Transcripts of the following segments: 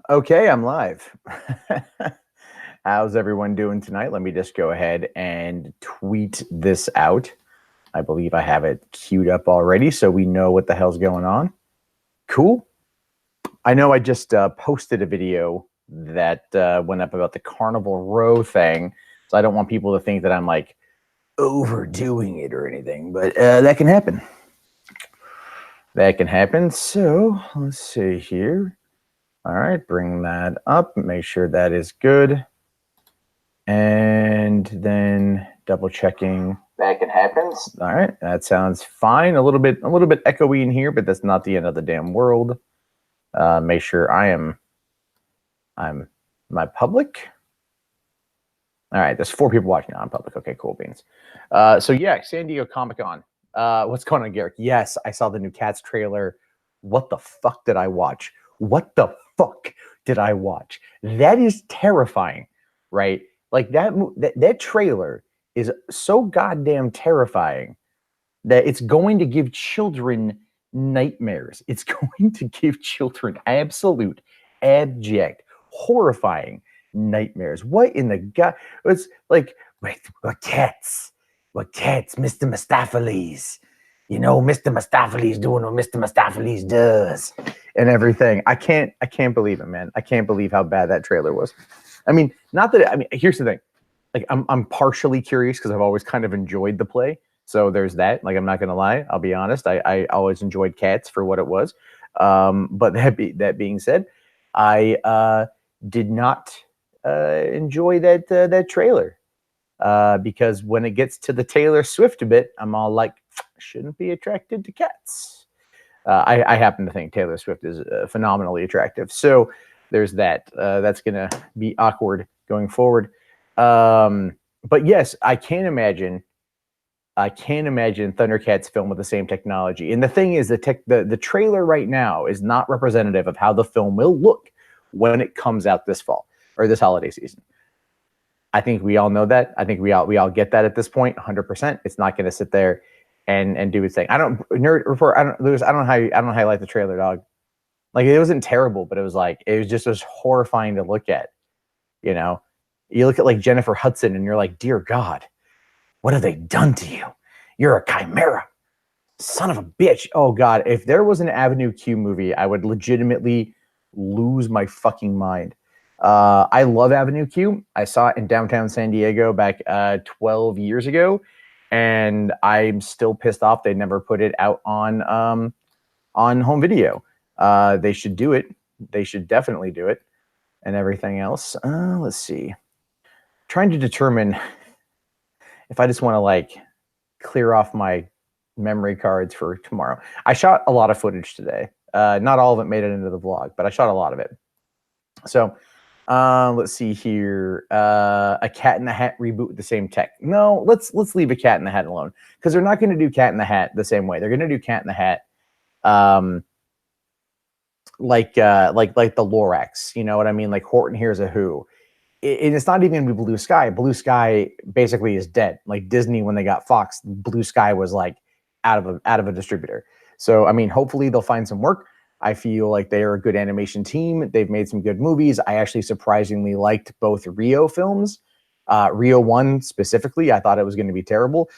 Okay, I'm live. How's everyone doing tonight? Let me just go ahead and tweet this out. I believe I have it queued up already, so we know what the hell's going on. Cool. I know I just posted a video that went up about the Carnival Row thing, so I don't want people to think that I'm like overdoing it or anything, but that can happen. That can happen. So let's see here. All right, bring that up. Make sure that is good. And then double checking. That can happen. All right, that sounds fine. A little bit echoey in here, but that's not the end of the damn world. Make sure I'm my public. All right, there's 4 people watching on public. Okay, cool beans. So yeah, San Diego Comic-Con. What's going on, Garrick? Yes, I saw the new Cats trailer. What the fuck did I watch? What the fuck did I watch? That is terrifying, right? Like that trailer is so goddamn terrifying that it's going to give children nightmares. It's going to give children absolute, abject, horrifying nightmares. What in the god? It's like, wait, what cats? What cats? Mr. Mistopheles. You know, Mr. Mistopheles doing what Mr. Mistopheles does and everything. I can't believe it, man. I can't believe how bad that trailer was. I mean, not that, I mean, here's the thing. Like, I'm partially curious because I've always kind of enjoyed the play. So there's that. Like, I'm not going to lie. I'll be honest. I always enjoyed Cats for what it was. But that being said, I did not enjoy that trailer because when it gets to the Taylor Swift a bit, I'm all like, shouldn't be attracted to cats. I happen to think Taylor Swift is phenomenally attractive. So there's that. That's going to be awkward going forward. But yes, I can't imagine Thundercats film with the same technology. And the thing is, the trailer right now is not representative of how the film will look when it comes out this fall or this holiday season. I think we all know that. I think we all get that at this point, 100%. It's not going to sit there and do its thing. I don't know how you like the trailer, dog. Like, it wasn't terrible, but it was just horrifying to look at. You know, you look at like Jennifer Hudson and you're like, dear God, what have they done to you? You're a chimera, son of a bitch. Oh God, if there was an Avenue Q movie, I would legitimately lose my fucking mind. I love Avenue Q. I saw it in downtown San Diego back 12 years ago, and I'm still pissed off they never put it out on home video. They should do it. They should definitely do it, and everything else. Let's see. Trying to determine if I just want to like clear off my memory cards for tomorrow. I shot a lot of footage today. Not all of it made it into the vlog, but I shot a lot of it. So let's see here. A Cat in the Hat reboot with the same tech. No, let's leave a Cat in the Hat alone, because they're not going to do Cat in the Hat the same way. They're going to do Cat in the Hat like the Lorax. You know what I mean? Like Horton Hears a Who. And it's not even going to be Blue Sky. Blue Sky basically is dead. Like Disney, when they got Fox, Blue Sky was like out of a distributor. So I mean, hopefully they'll find some work. I feel like they are a good animation team. They've made some good movies. I actually surprisingly liked both Rio films. Rio 1 specifically, I thought it was going to be terrible.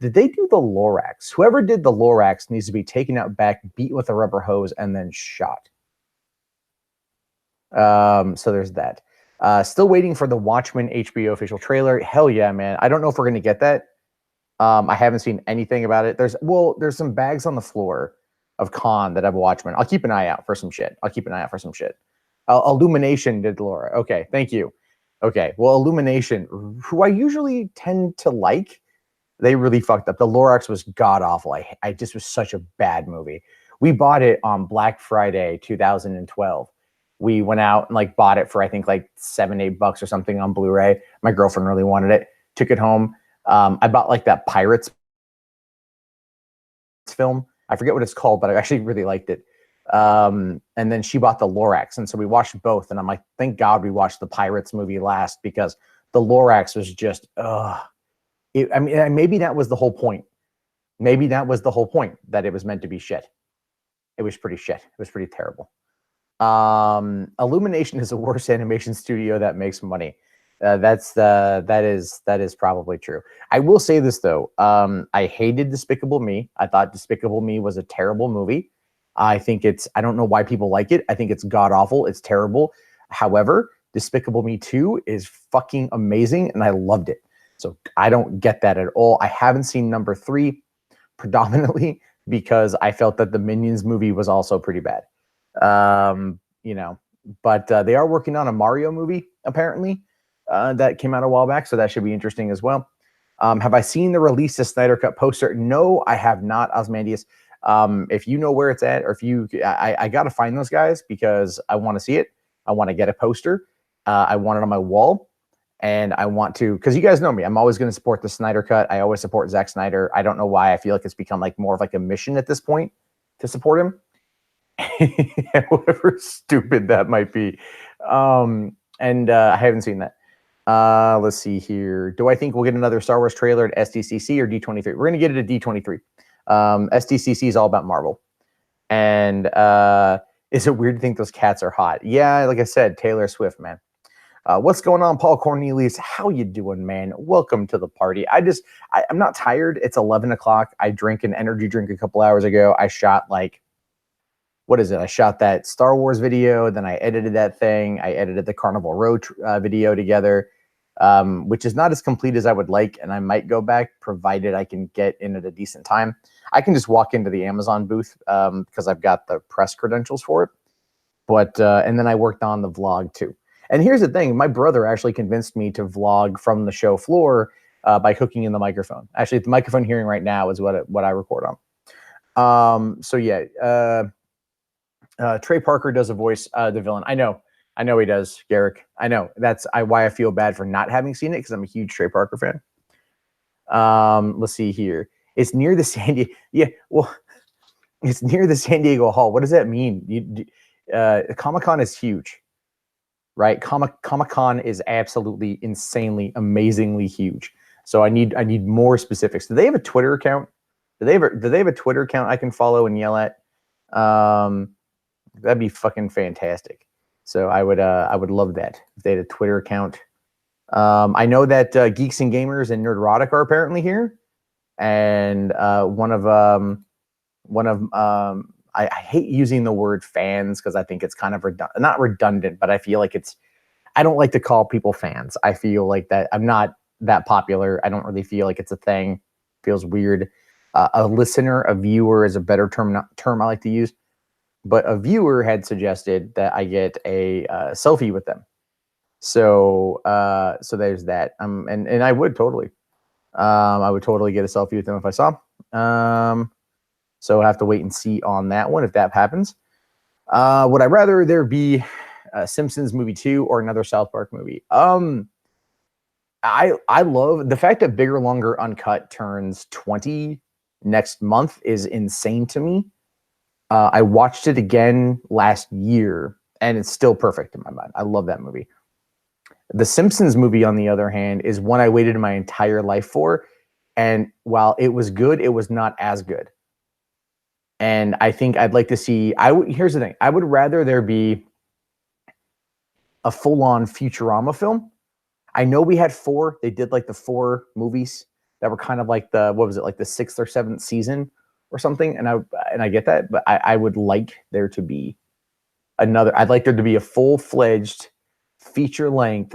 Did they do the Lorax? Whoever did the Lorax needs to be taken out back, beat with a rubber hose, and then shot. So there's that. Still waiting for the Watchmen HBO official trailer. Hell yeah, man. I don't know if we're going to get that. I haven't seen anything about it. There's some bags on the floor of con that have Watchmen. I'll keep an eye out for some shit. Illumination did Laura. Okay, thank you. Okay, well, Illumination, who I usually tend to like, they really fucked up. The Lorax was god awful. I just was such a bad movie. We bought it on Black Friday 2012. We went out and like bought it for I think like $7-8 or something on Blu-ray. My girlfriend really wanted it. Took it home. I bought like that Pirates film. I forget what it's called, but I actually really liked it. And then she bought the Lorax, and so we watched both. And I'm like, thank God we watched the Pirates movie last, because the Lorax was just, I mean, maybe that was the whole point. Maybe that was the whole point, that it was meant to be shit. It was pretty shit. It was pretty terrible. Illumination is the worst animation studio that makes money. That is probably true. I will say this though. I hated Despicable Me. I thought Despicable Me was a terrible movie. I think I don't know why people like it. I think it's god awful. It's terrible. However, Despicable Me 2 is fucking amazing and I loved it. So I don't get that at all. I haven't seen number 3 predominantly because I felt that the Minions movie was also pretty bad. You know, but they are working on a Mario movie apparently that came out a while back, so that should be interesting as well. Have I seen the release of Snyder Cut poster? No, I have not, Osmandius. If you know where it's at, or if you, I got to find those guys because I want to see it. I want to get a poster. I want it on my wall. And I want to, because you guys know me, I'm always going to support the Snyder Cut. I always support Zack Snyder. I don't know why. I feel like it's become like more of like a mission at this point to support him. Whatever stupid that might be. And I haven't seen that. Let's see here. Do I think we'll get another Star Wars trailer at SDCC or D23? We're going to get it at D23. SDCC is all about Marvel. And is it weird to think those cats are hot? Yeah, like I said, Taylor Swift, man. What's going on, Paul Cornelius? How you doing, man? Welcome to the party. I'm not tired. It's 11 o'clock. I drank an energy drink a couple hours ago. I shot like, what is it? I shot that Star Wars video. Then I edited that thing. I edited the Carnival Row video together, which is not as complete as I would like. And I might go back provided I can get in at a decent time. I can just walk into the Amazon booth because I've got the press credentials for it. But, and then I worked on the vlog too. And here's the thing, my brother actually convinced me to vlog from the show floor by hooking in the microphone. Actually, the microphone hearing right now is what I record on. So yeah, Trey Parker does a voice the villain. I know he does, Garrick. I know. That's why I feel bad for not having seen it because I'm a huge Trey Parker fan. Let's see here. It's near the San Diego. Yeah, well, it's near the San Diego Hall. What does that mean? Comic-Con is huge. Right, Comic-Con is absolutely insanely, amazingly huge. So I need more specifics. Do they have a Twitter account? Do they have a Twitter account I can follow and yell at? That'd be fucking fantastic. So I would love that if they had a Twitter account. I know that Geeks and Gamers and Nerdrotic are apparently here, and one of I hate using the word fans because I think it's kind of not redundant, but I feel like I don't like to call people fans. I feel like that I'm not that popular. I don't really feel like it's a thing. It feels weird. A listener, a viewer is a better term I like to use. But a viewer had suggested that I get a selfie with them. So there's that. And I would totally. I would totally get a selfie with them if I saw. So I have to wait and see on that one if that happens. Would I rather there be a Simpsons movie 2 or another South Park movie? I love the fact that Bigger, Longer, Uncut turns 20 next month is insane to me. I watched it again last year, and it's still perfect in my mind. I love that movie. The Simpsons movie, on the other hand, is one I waited my entire life for, and while it was good, it was not as good. And I think I'd like to see. Here's the thing: I would rather there be a full-on Futurama film. I know we had 4. They did like the 4 movies that were kind of like the like the 6th or 7th season or something. And I get that, but I would like there to be another. I'd like there to be a full-fledged feature-length,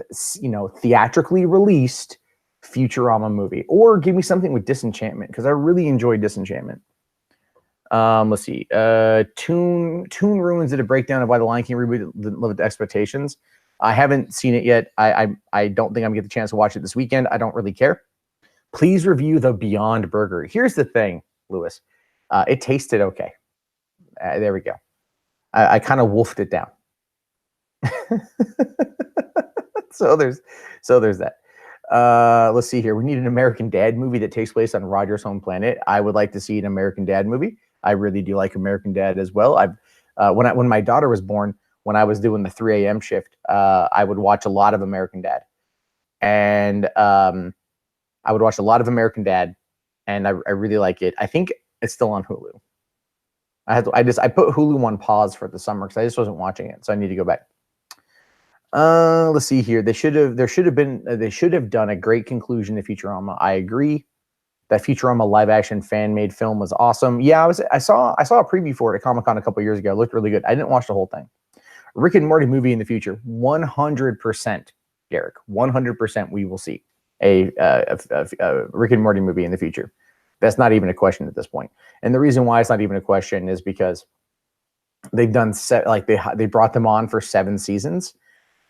theatrically released Futurama movie, or give me something with Disenchantment because I really enjoyed Disenchantment. Let's see. Toon Ruins did a breakdown of why the Lion King reboot didn't live up to expectations. I haven't seen it yet. I don't think I'm gonna get the chance to watch it this weekend. I don't really care. Please review the Beyond Burger. Here's the thing, Lewis. It tasted okay. There we go. I kind of wolfed it down. so there's that. Let's see here. We need an American Dad movie that takes place on Roger's home planet. I would like to see an American Dad movie. I really do like American Dad as well. When my daughter was born, when I was doing the 3 a.m. shift, I would watch a lot of American Dad, and I would watch a lot of American Dad, and I really like it. I think it's still on Hulu. I put Hulu on pause for the summer because I just wasn't watching it, so I need to go back. Let's see here. They should have done a great conclusion to Futurama. I agree. That Futurama live action fan made film was awesome. Yeah, I saw a preview for it at Comic-Con a couple years ago. It looked really good. I didn't watch the whole thing. Rick and Morty movie in the future, 100%, Garrick, 100%. We will see a Rick and Morty movie in the future. That's not even a question at this point. And the reason why it's not even a question is because they've done they brought them on for 7 seasons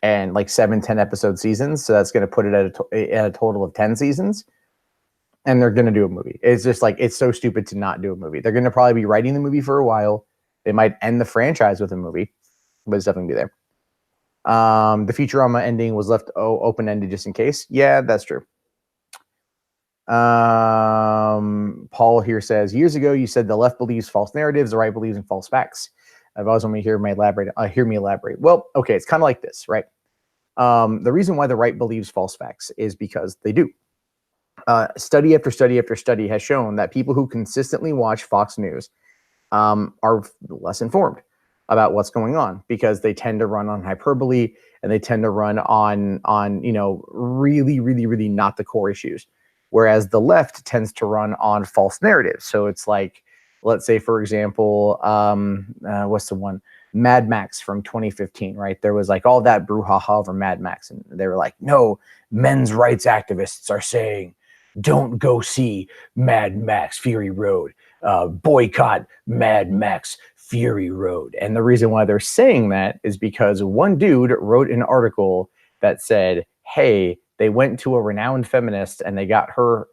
and like 7-10 episode seasons. So that's going to put it at a total of 10 seasons. And they're going to do a movie. It's just like, it's so stupid to not do a movie. They're going to probably be writing the movie for a while. They might end the franchise with a movie, but it's definitely be there. The Futurama ending was left open-ended just in case. Yeah, that's true. Paul here says, years ago, you said the left believes false narratives, the right believes in false facts. I've always wanted to hear me elaborate. Well, okay, it's kind of like this, right? The reason why the right believes false facts is because they do. Study after study after study has shown that people who consistently watch Fox News are less informed about what's going on because they tend to run on hyperbole and they tend to run on really, really, really not the core issues. Whereas the left tends to run on false narratives. So it's like, let's say, for example, what's the one? Mad Max from 2015, right? There was like all that brouhaha over Mad Max. And they were like, no, men's rights activists are saying, don't go see Mad Max Fury Road. Boycott Mad Max Fury Road. And the reason why they're saying that is because one dude wrote an article that said, hey, they went to a renowned feminist and they got her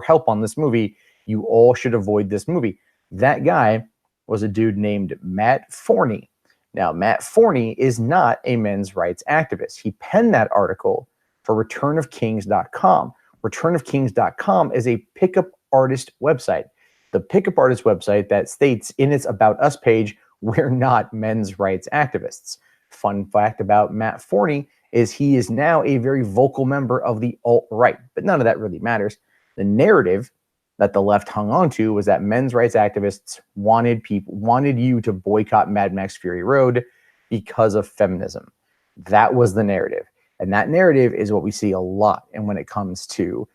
help on this movie. You all should avoid this movie. That guy was a dude named Matt Forney. Now, Matt Forney is not a men's rights activist. He penned that article for returnofkings.com. Returnofkings.com is a pickup artist website. The pickup artist website that states in its About Us page, we're not men's rights activists. Fun fact about Matt Forney is he is now a very vocal member of the alt-right, but none of that really matters. The narrative that the left hung on to was that men's rights activists wanted you to boycott Mad Max Fury Road because of feminism. That was the narrative. And that narrative is what we see a lot. And when it comes to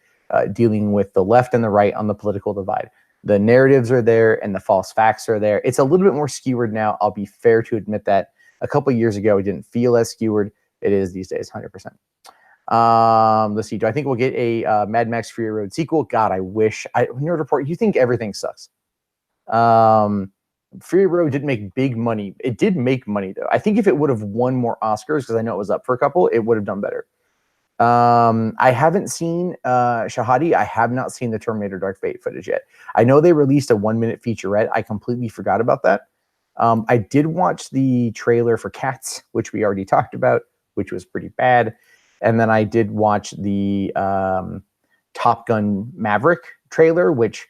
dealing with the left and the right on the political divide, the narratives are there and the false facts are there. It's a little bit more skewered now. I'll be fair to admit that. A couple of years ago, it didn't feel as skewered. It is these days, 100%. Let's see. Do I think we'll get a Mad Max Fury Road sequel? God, I wish. Nerd Report, you think everything sucks. Fury Road didn't make big money. It did make money, though. I think if it would have won more Oscars, because I know it was up for a couple, it would have done better. I haven't seen Shahadi. I have not seen the Terminator Dark Fate footage yet. I know they released a 1-minute featurette. I completely forgot about that. I did watch the trailer for Cats, which we already talked about, which was pretty bad. And then I did watch the Top Gun Maverick trailer, which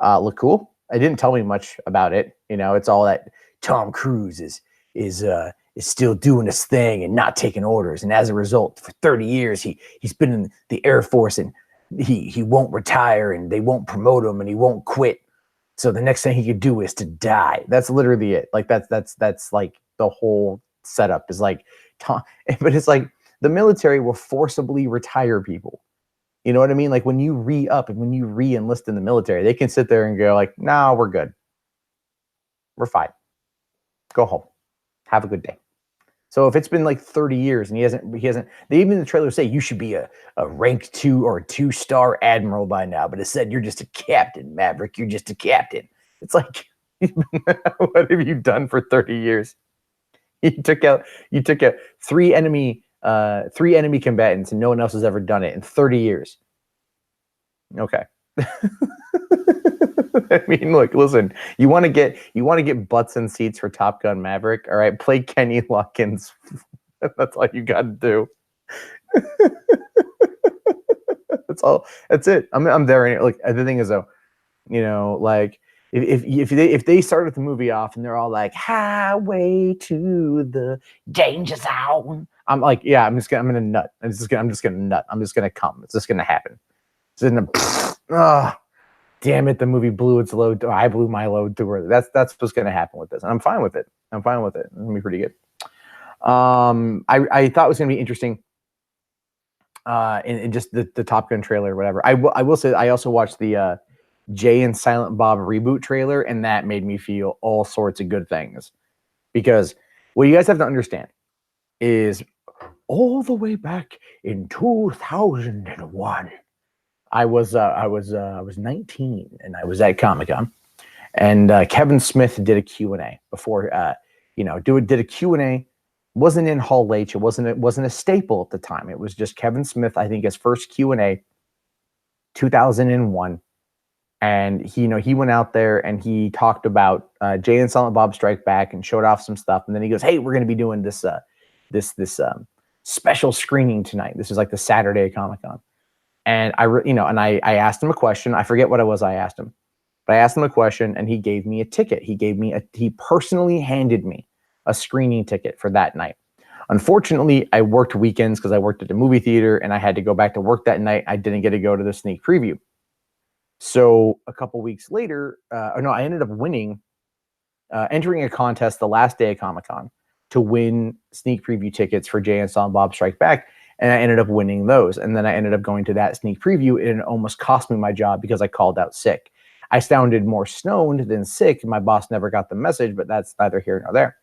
looked cool. It didn't tell me much about it. You know, it's all that Tom Cruise is still doing his thing and not taking orders. And as a result, for 30 years, he's been in the Air Force and he won't retire and they won't promote him and he won't quit. So the next thing he could do is to die. That's literally it. Like that's like the whole setup is like Tom, but it's like the military will forcibly retire people. You know what I mean? Like when you re-up and when you re-enlist in the military, they can sit there and go like, no, we're good. We're fine. Go home. Have a good day. So if it's been like 30 years and he hasn't, they even in the trailer say you should be a rank 2 or a 2-star admiral by now, but it said you're just a captain, Maverick. You're just a captain. It's like, what have you done for 30 years? You took out 3 enemy combatants and no one else has ever done it in 30 years. Okay. I mean, look, listen, you want to get butts and seats for Top Gun Maverick. All right. Play Kenny Loggins. That's all you got to do. That's it. I'm there. Like the thing is though, you know, like if they started the movie off and they're all like highway to the danger zone, I'm like, yeah, I'm gonna nut. I'm just gonna nut. I'm just gonna come. It's just gonna happen. It's in the damn it, the movie blew its load. I blew my load too early. That's what's going to happen with this, and I'm fine with it. I'm fine with it. It's going to be pretty good. I thought it was going to be interesting. In just the Top Gun trailer or whatever. I will say I also watched the Jay and Silent Bob reboot trailer, and that made me feel all sorts of good things. Because what you guys have to understand is all the way back in 2001, I was 19 and I was at Comic-Con, and Kevin Smith did a Q&A before did a Q&A. Wasn't in Hall H. It wasn't a staple at the time. It was just Kevin Smith, I think his first Q&A, 2001. And he went out there and he talked about Jay and Silent Bob Strike Back and showed off some stuff. And then he goes, "Hey, we're going to be doing this special screening tonight." This is like the Saturday Comic-Con. And I asked him a question. I forget what it was I asked him, but I asked him a question and he gave me a ticket. He personally handed me a screening ticket for that night. Unfortunately, I worked weekends because I worked at the movie theater and I had to go back to work that night. I didn't get to go to the sneak preview. So a couple weeks later, I ended up winning, entering a contest the last day of Comic-Con to win sneak preview tickets for Jay and Silent Bob Strike Back. And I ended up winning those. And then I ended up going to that sneak preview, and it almost cost me my job because I called out sick. I sounded more stoned than sick. My boss never got the message, but that's neither here nor there.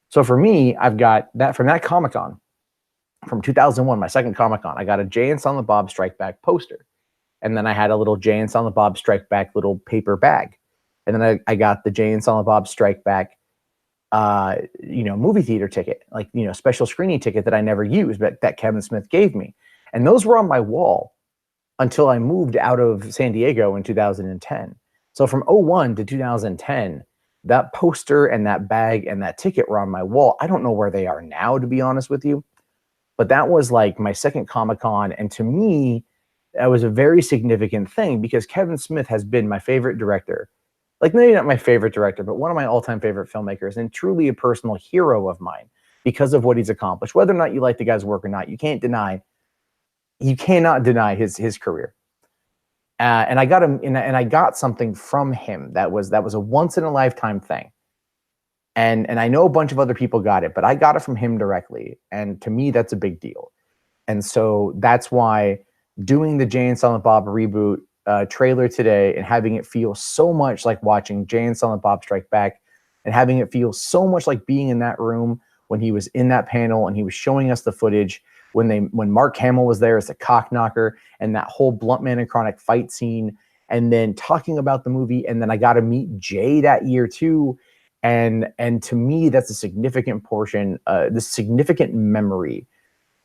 So for me, I've got that from that Comic-Con, from 2001, my second Comic-Con, I got a Jay and Silent Bob Strike Back poster. And then I had a little Jay and Silent Bob Strike Back little paper bag. And then I got the Jay and Silent Bob Strike Back, movie theater ticket, special screening ticket that I never used, but that Kevin Smith gave me. And those were on my wall until I moved out of San Diego in 2010. So from 2001 to 2010, that poster and that bag and that ticket were on my wall. I don't know where they are now, to be honest with you. But that was like my second Comic-Con. And to me, that was a very significant thing because Kevin Smith has been my favorite director. Like, maybe not my favorite director, but one of my all-time favorite filmmakers and truly a personal hero of mine because of what he's accomplished. Whether or not you like the guy's work or not, you cannot deny his career. And I got him, and I got something from him that was a once in a lifetime thing. And I know a bunch of other people got it, but I got it from him directly. And to me, that's a big deal. And so that's why doing the Jay and Silent Bob reboot trailer today and having it feel so much like watching Jay and Silent Bob Strike Back and having it feel so much like being in that room when he was in that panel and he was showing us the footage when Mark Hamill was there as a cock knocker and that whole Blunt Man and Chronic fight scene, and then talking about the movie. And then I got to meet Jay that year too. And to me, that's a significant portion, the significant memory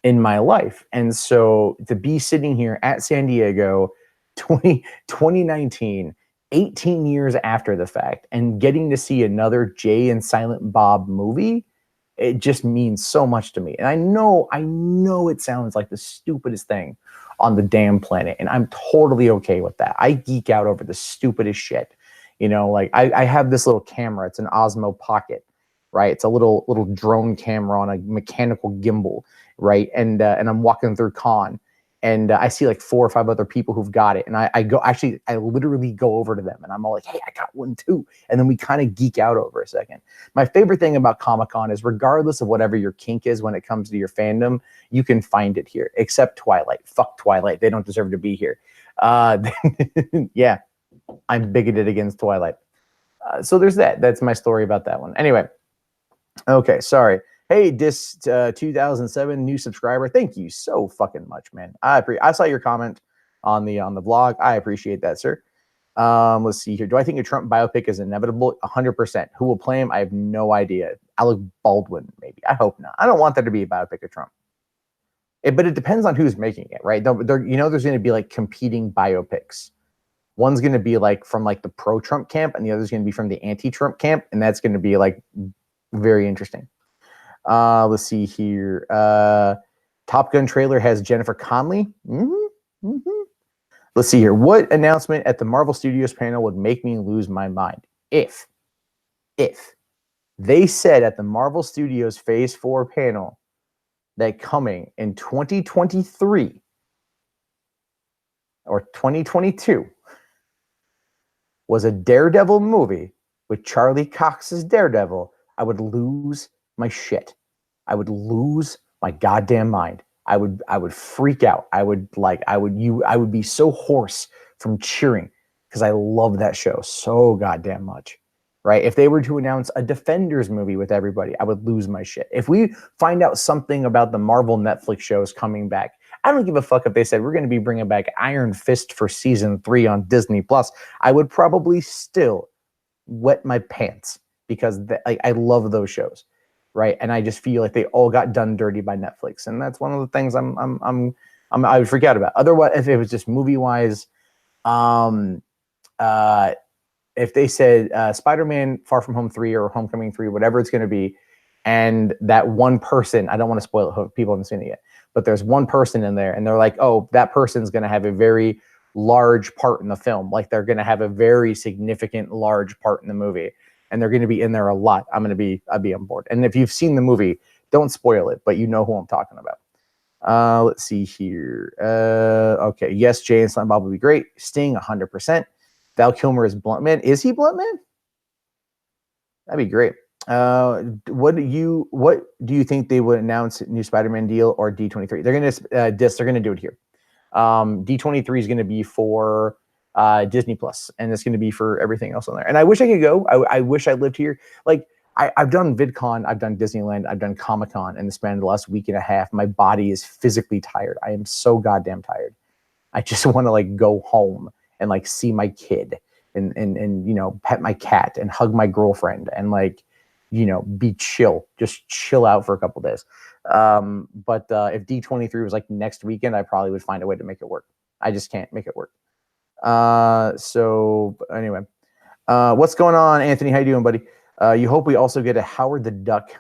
in my life. And so to be sitting here at San Diego 2019, 18 years after the fact, and getting to see another Jay and Silent Bob movie, it just means so much to me. And I know it sounds like the stupidest thing on the damn planet, and I'm totally okay with that. I geek out over the stupidest shit. Like I have this little camera. It's an Osmo Pocket, right? It's a little drone camera on a mechanical gimbal, right? And I'm walking through con, and I see like 4 or 5 other people who've got it, and I literally go over to them, and I'm all like, "Hey, I got one too," and then we kind of geek out over a second. My favorite thing about Comic-Con is, regardless of whatever your kink is when it comes to your fandom, you can find it here. Except Twilight. Fuck Twilight. They don't deserve to be here. Yeah, I'm bigoted against Twilight. So there's that. That's my story about that one. Anyway, okay, sorry. Hey, Dis 2007 new subscriber. Thank you so fucking much, man. I saw your comment on the vlog. I appreciate that, sir. Let's see here. Do I think a Trump biopic is inevitable? 100%. Who will play him? I have no idea. Alec Baldwin, maybe. I hope not. I don't want there to be a biopic of Trump. But it depends on who's making it, right? There's going to be like competing biopics. One's going to be like from like the pro-Trump camp, and the other's going to be from the anti-Trump camp, and that's going to be like very interesting. Let's see here. Top Gun trailer has Jennifer Connelly. Let's see here. What announcement at the Marvel Studios panel would make me lose my mind? If they said at the Marvel Studios Phase 4 panel that coming in 2023 or 2022, was a Daredevil movie with Charlie Cox's Daredevil, I would lose my shit. I would lose my goddamn mind. I would freak out. I would be so hoarse from cheering because I love that show so goddamn much. Right? If they were to announce a Defenders movie with everybody, I would lose my shit. If we find out something about the Marvel Netflix shows coming back, I don't give a fuck if they said we're going to be bringing back Iron Fist for season 3 on Disney Plus. I would probably still wet my pants because I love those shows, right? And I just feel like they all got done dirty by Netflix, and that's one of the things I would freak out about. Otherwise, if it was just movie wise, if they said Spider-Man Far From Home 3 or Homecoming 3, whatever it's going to be, and that one person, I don't want to spoil it, people haven't seen it yet, but there's one person in there, and they're like, oh, that person's going to have a very large part in the film. Like they're going to have a very significant, large part in the movie, and they're going to be in there a lot. I'd be on board. And if you've seen the movie, don't spoil it, but you know who I'm talking about. Let's see here. Okay. Yes, Jay and Silent Bob would be great. Sting, 100%. Val Kilmer is Blunt Man. Is he Blunt Man? That'd be great. What do you think they would announce new Spider-Man deal or D23? They're gonna do it here. D23 is gonna be for Disney Plus, and it's gonna be for everything else on there. And I wish I could go. I wish I lived here. Like I've done VidCon, I've done Disneyland, I've done Comic-Con in the span of the last week and a half. My body is physically tired. I am so goddamn tired. I just want to like go home and like see my kid and pet my cat and hug my girlfriend and like be just chill out for a couple days. But if D23 was like next weekend, I probably would find a way to make it work. I just can't make it work. So anyway, what's going on, Anthony? How you doing, buddy? You hope we also get a Howard the Duck.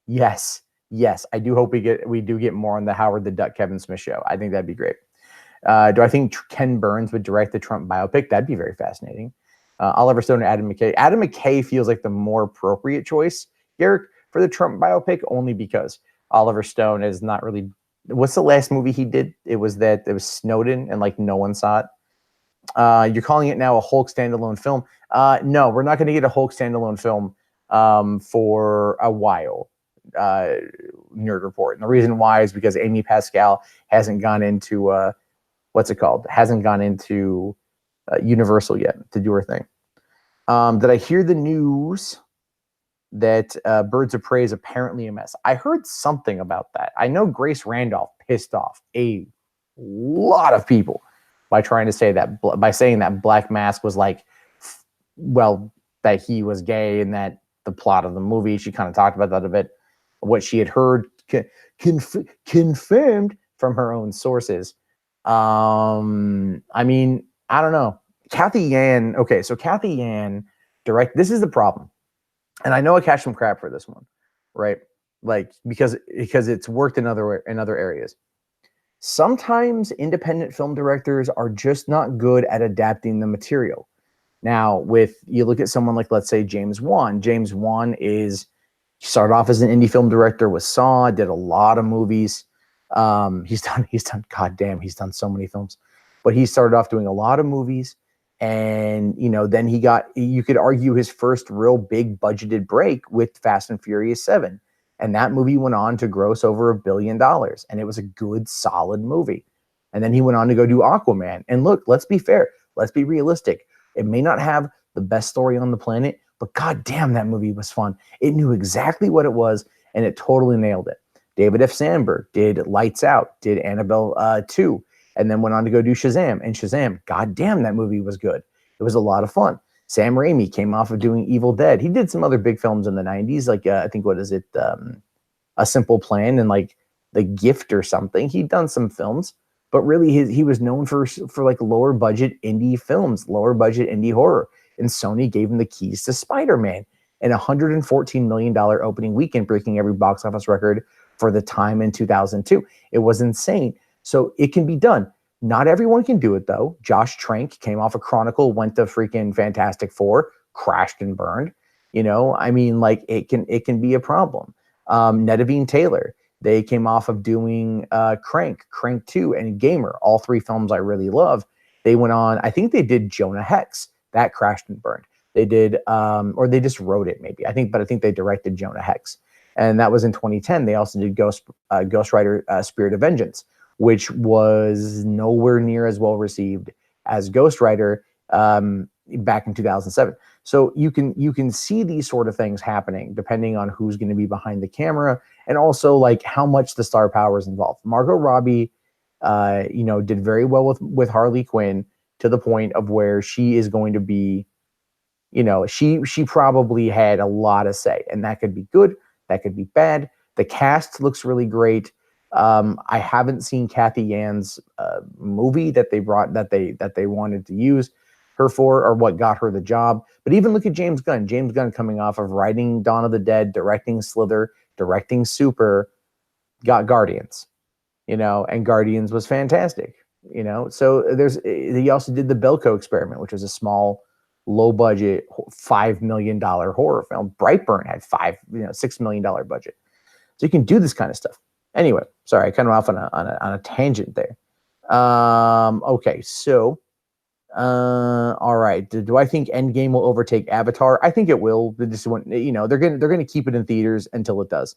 Yes, I do hope we do get more on the Howard the Duck Kevin Smith show. I think that'd be great. Do I think Ken Burns would direct the Trump biopic? That'd be very fascinating. Oliver Stone and Adam McKay. Adam McKay feels like the more appropriate choice, Garrick, for the Trump biopic, only because Oliver Stone is not really. What's the last movie he did? It was Snowden, and like no one saw it. You're calling it now a Hulk standalone film. No, we're not going to get a Hulk standalone film for a while. Nerd Report, and the reason why is because Amy Pascal hasn't gone into hasn't gone into Universal yet to do her thing. Did I hear the news that Birds of Prey is apparently a mess? I heard something about that. I know Grace Randolph pissed off a lot of people by saying that Black Mask was like, well, that he was gay and that the plot of the movie, she kind of talked about that a bit. What she had heard confirmed from her own sources. I mean, I don't know. Kathy Yan. Okay, so Kathy Yan this is the problem. And I know I catch some crap for this one, right? Like because it's worked in other areas. Sometimes independent film directors are just not good at adapting the material. Now, you look at someone like, let's say, James Wan. James Wan started off as an indie film director with Saw, did a lot of movies. He's done so many films, but he started off doing a lot of movies. And, then you could argue his first real big budgeted break with Fast and Furious 7. And that movie went on to gross over $1 billion. And it was a good, solid movie. And then he went on to go do Aquaman. And look, let's be fair. Let's be realistic. It may not have the best story on the planet, but goddamn, that movie was fun. It knew exactly what it was, and it totally nailed it. David F. Sandberg did Lights Out, did Annabelle 2, and then went on to go do Shazam. And Shazam, goddamn, that movie was good. It was a lot of fun. Sam Raimi came off of doing Evil Dead. He did some other big films in the 90s, like I think, A Simple Plan and like The Gift or something. He'd done some films, but really he was known for like lower budget indie films, lower budget indie horror. And Sony gave him the keys to Spider-Man and $114 million opening weekend, breaking every box office record for the time in 2002. It was insane. So it can be done. Not everyone can do it, though. Josh Trank came off of Chronicle, went to freaking Fantastic Four, crashed and burned. Like it can be a problem. Nedivine Taylor, they came off of doing Crank 2, and Gamer, all three films I really love. They went on, I think they did Jonah Hex. That crashed and burned. They did, or they just wrote it maybe. I think they directed Jonah Hex, and that was in 2010. They also did Ghost Rider: Spirit of Vengeance, which was nowhere near as well received as Ghost Rider back in 2007. So you can see these sort of things happening depending on who's going to be behind the camera, and also like how much the star power is involved. Margot Robbie, did very well with Harley Quinn, to the point of where she is going to be, she probably had a lot of say, and that could be good, that could be bad. The cast looks really great. I haven't seen Kathy Yan's movie that they wanted to use her for, or what got her the job. But even look at James Gunn. James Gunn, coming off of writing Dawn of the Dead, directing Slither, directing Super, got Guardians, and Guardians was fantastic, So he also did the Belko Experiment, which was a small, low budget, $5 million horror film. Brightburn had $6 million budget. So you can do this kind of stuff. Anyway, sorry, I kind of off on a tangent there. Okay, so all right. Do I think Endgame will overtake Avatar? I think it will. They just want, they're gonna keep it in theaters until it does.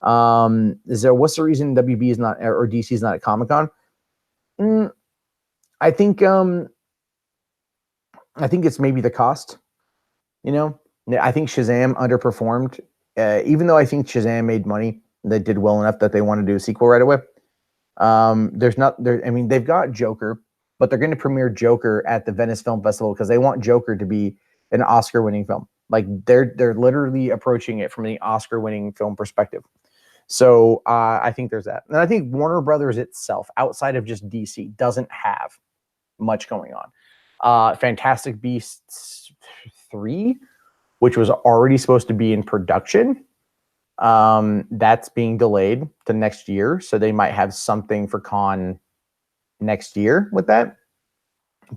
What's the reason WB is not, or DC is not at Comic-Con? I think it's maybe the cost. I think Shazam underperformed, even though I think Shazam made money that did well enough that they want to do a sequel right away. They've got Joker, but they're going to premiere Joker at the Venice Film Festival because they want Joker to be an Oscar-winning film. Like they're literally approaching it from the Oscar-winning film perspective. So I think there's that. And I think Warner Brothers itself, outside of just DC, doesn't have much going on. Fantastic Beasts 3, which was already supposed to be in production, that's being delayed to next year. So they might have something for con next year with that.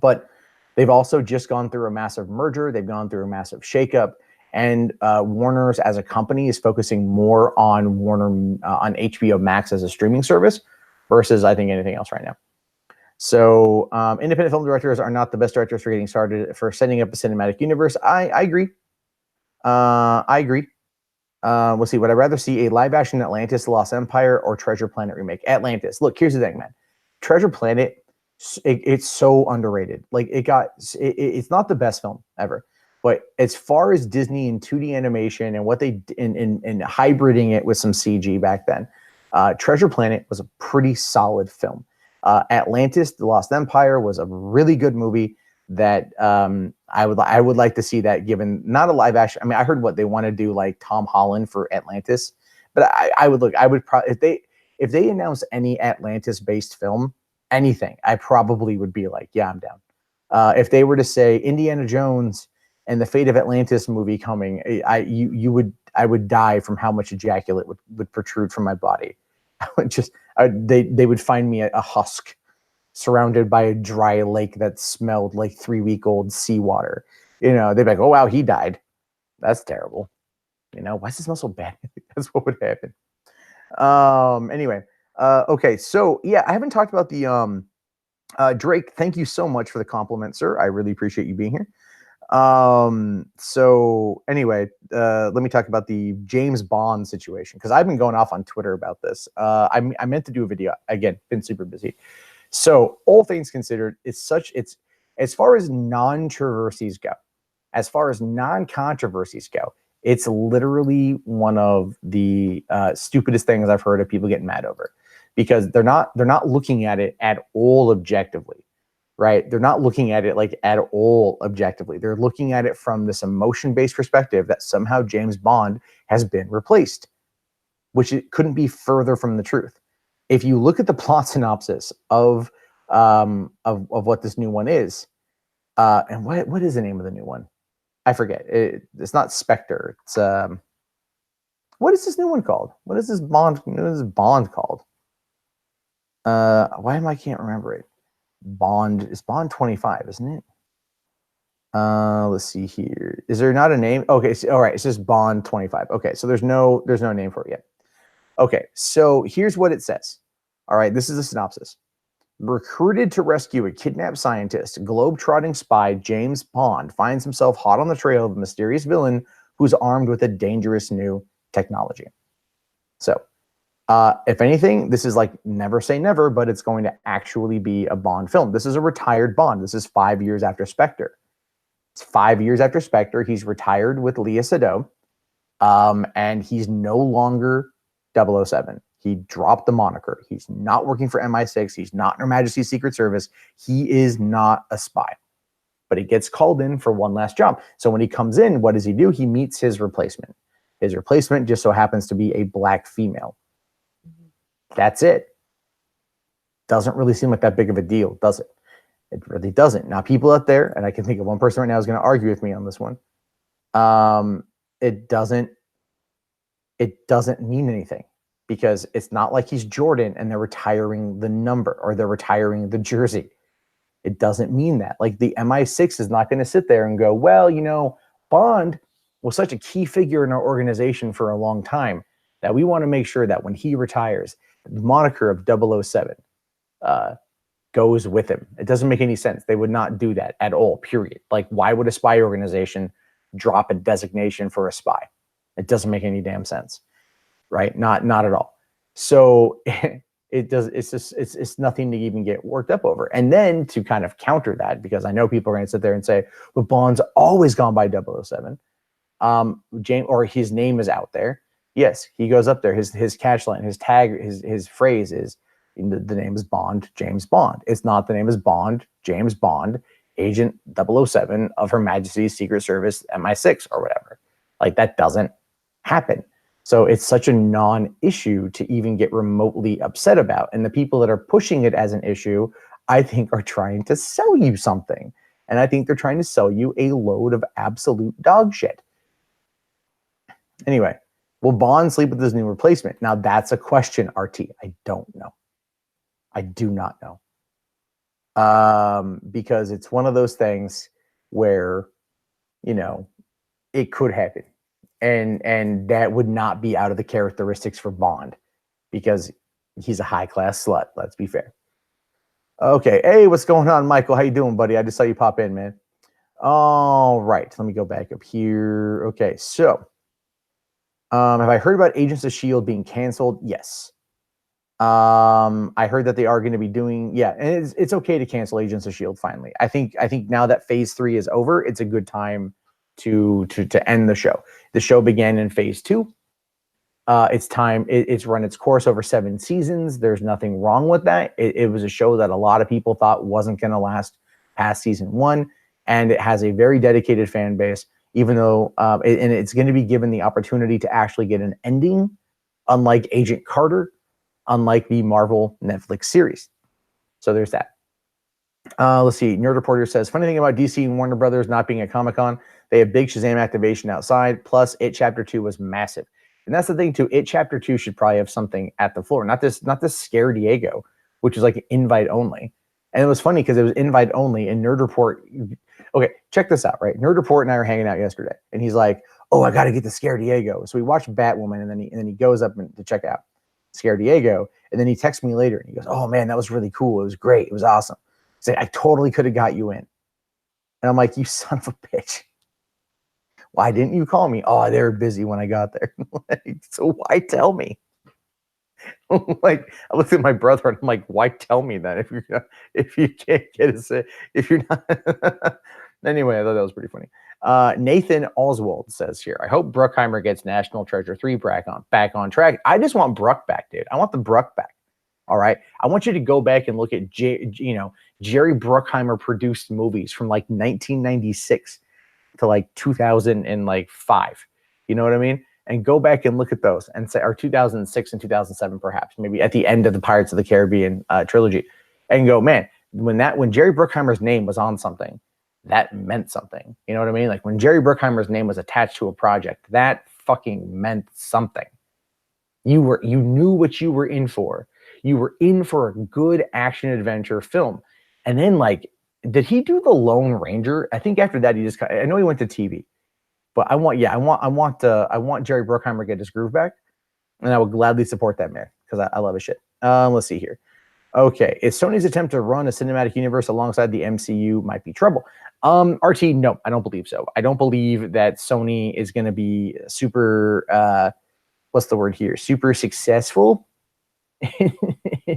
But they've also just gone through a massive merger. They've gone through a massive shakeup. And Warner's as a company is focusing more on on HBO Max as a streaming service versus, I think, anything else right now. So independent film directors are not the best directors for getting started, for setting up a cinematic universe. I agree. I agree. We'll see. Would I rather see a live action Atlantis, The Lost Empire, or Treasure Planet remake? Atlantis. Look, here's the thing, man. Treasure Planet, it's so underrated. Like it's not the best film ever. But as far as Disney and 2D animation and what they in hybriding it with some CG back then, Treasure Planet was a pretty solid film. Atlantis, The Lost Empire was a really good movie that I would like to see that given, not a live action. I mean, I heard what they want to do, like Tom Holland for Atlantis, but I would probably, if they announce any Atlantis based film, anything, I probably would be like, yeah, I'm down. If they were to say Indiana Jones and the Fate of Atlantis movie coming, I would die from how much ejaculate would protrude from my body. I would they would find me a husk surrounded by a dry lake that smelled like 3-week-old seawater. They'd be like, oh wow, he died. That's terrible. Why does it smell so bad? That's what would happen. Anyway, okay, so yeah, I haven't talked about the Drake. Thank you so much for the compliment, sir. I really appreciate you being here. So anyway, let me talk about the James Bond situation, because I've been going off on Twitter about this. I meant to do a video, again, been super busy. So all things considered, it's as far as non-controversies go, it's literally one of the stupidest things I've heard of people getting mad over, because they're not looking at it at all objectively. Right? They're not looking at it like at all objectively. They're looking at it from this emotion-based perspective that somehow James Bond has been replaced, which it couldn't be further from the truth. If you look at the plot synopsis of what this new one is, and what is the name of the new one? I forget. It's not Spectre. It's what is this new one called? What is this Bond called? I can't remember it. It's Bond 25, isn't it? Let's see here. Is there not a name? Okay, so, all right, it's just Bond 25. Okay, so there's no name for it yet. Okay, so here's what it says. All right, this is a synopsis. Recruited to rescue a kidnapped scientist, globe-trotting spy James Bond finds himself hot on the trail of a mysterious villain who's armed with a dangerous new technology. So, if anything, this is like never say never, but it's going to actually be a Bond film. This is a retired Bond. This is 5 years after Spectre. It's 5 years after Spectre. He's retired with Léa Seydoux, and he's no longer 007. He dropped the moniker. He's not working for MI6. He's not in Her Majesty's Secret Service. He is not a spy. But he gets called in for one last job. So when he comes in, what does he do? He meets his replacement. His replacement just so happens to be a black female. That's it. Doesn't really seem like that big of a deal, does it? It really doesn't. Now, people out there, and I can think of one person right now who's going to argue with me on this one. It doesn't mean anything. Because it's not like he's Jordan and they're retiring the number or they're retiring the jersey. It doesn't mean that. Like the MI6 is not going to sit there and go, well, you know, Bond was such a key figure in our organization for a long time that we want to make sure that when he retires, the moniker of 007 goes with him. It doesn't make any sense. They would not do that at all, period. Like, why would a spy organization drop a designation for a spy? It doesn't make any damn sense. Right? Not at all. So it's nothing to even get worked up over. And then to kind of counter that, because I know people are going to sit there and say, but Bond's always gone by 007. James, or his name is out there. Yes, he goes up there. His catch line, his tag, his phrase is the name is Bond, James Bond. It's not the name is Bond, James Bond, Agent 007 of Her Majesty's Secret Service, MI6 or whatever. Like that doesn't happen. So it's such a non-issue to even get remotely upset about. And the people that are pushing it as an issue, I think, are trying to sell you something. And I think they're trying to sell you a load of absolute dog shit. Anyway, will Bond sleep with his new replacement? Now, that's a question, RT. I don't know. I do not know. Because it's one of those things where, you know, it could happen. And that would not be out of the characteristics for Bond because he's a high-class slut, let's be fair. Okay, hey, what's going on, Michael? How you doing, buddy? I just saw you pop in, man. All right, let me go back up here. Okay, so have I heard about Agents of S.H.I.E.L.D. being canceled? Yes. I heard that they are going to be doing, yeah, and it's okay to cancel Agents of S.H.I.E.L.D. finally. I think now that phase 3 is over, it's a good time to end the show. The show began in phase 2. It's time. It's run its course over 7 seasons. There's nothing wrong with that. It was a show that a lot of people thought wasn't going to last past season 1, and it has a very dedicated fan base. Even though, and it's going to be given the opportunity to actually get an ending, unlike Agent Carter, unlike the Marvel Netflix series. So there's that. Let's see. Nerd Reporter says, funny thing about DC and Warner Brothers not being at Comic-Con, they have big Shazam activation outside. Plus, It Chapter 2 was massive. And that's the thing, too. It Chapter 2 should probably have something at the floor. Not this Scare Diego, which is like invite only. And it was funny because it was invite only and Nerd Report. Okay, check this out, right? Nerd Report and I were hanging out yesterday. And he's like, oh, I got to get the Scare Diego. So we watched Batwoman, and then he goes up to check out Scare Diego. And then he texts me later, and he goes, oh, man, that was really cool. It was great. It was awesome. He's like, I totally could have got you in. And I'm like, you son of a bitch. Why didn't you call me? Oh, they were busy when I got there. Like, so why tell me? Like, I looked at my brother and I'm like, why tell me that if you can't get it, if you're not. Anyway, I thought that was pretty funny. Nathan Oswald says here, I hope Bruckheimer gets National Treasure 3 back on track. I just want Bruck back, dude. I want the Bruck back. All right. I want you to go back and look at Jerry Bruckheimer produced movies from like 1996 to like 2005. You know what I mean? And go back and look at those and say, or 2006 and 2007, perhaps, maybe at the end of the Pirates of the Caribbean trilogy, and go, man, when Jerry Bruckheimer's name was on something, that meant something. You know what I mean? Like when Jerry Bruckheimer's name was attached to a project, that fucking meant something. You knew what you were in for. You were in for a good action adventure film. And then, like, did he do The Lone Ranger? I think after that I know he went to TV. But I want Jerry Bruckheimer to get his groove back, and I would gladly support that man because I love his shit. Let's see here. Okay, is Sony's attempt to run a cinematic universe alongside the MCU might be trouble? RT, no, I don't believe so. I don't believe that Sony is going to be super, what's the word here? Super successful in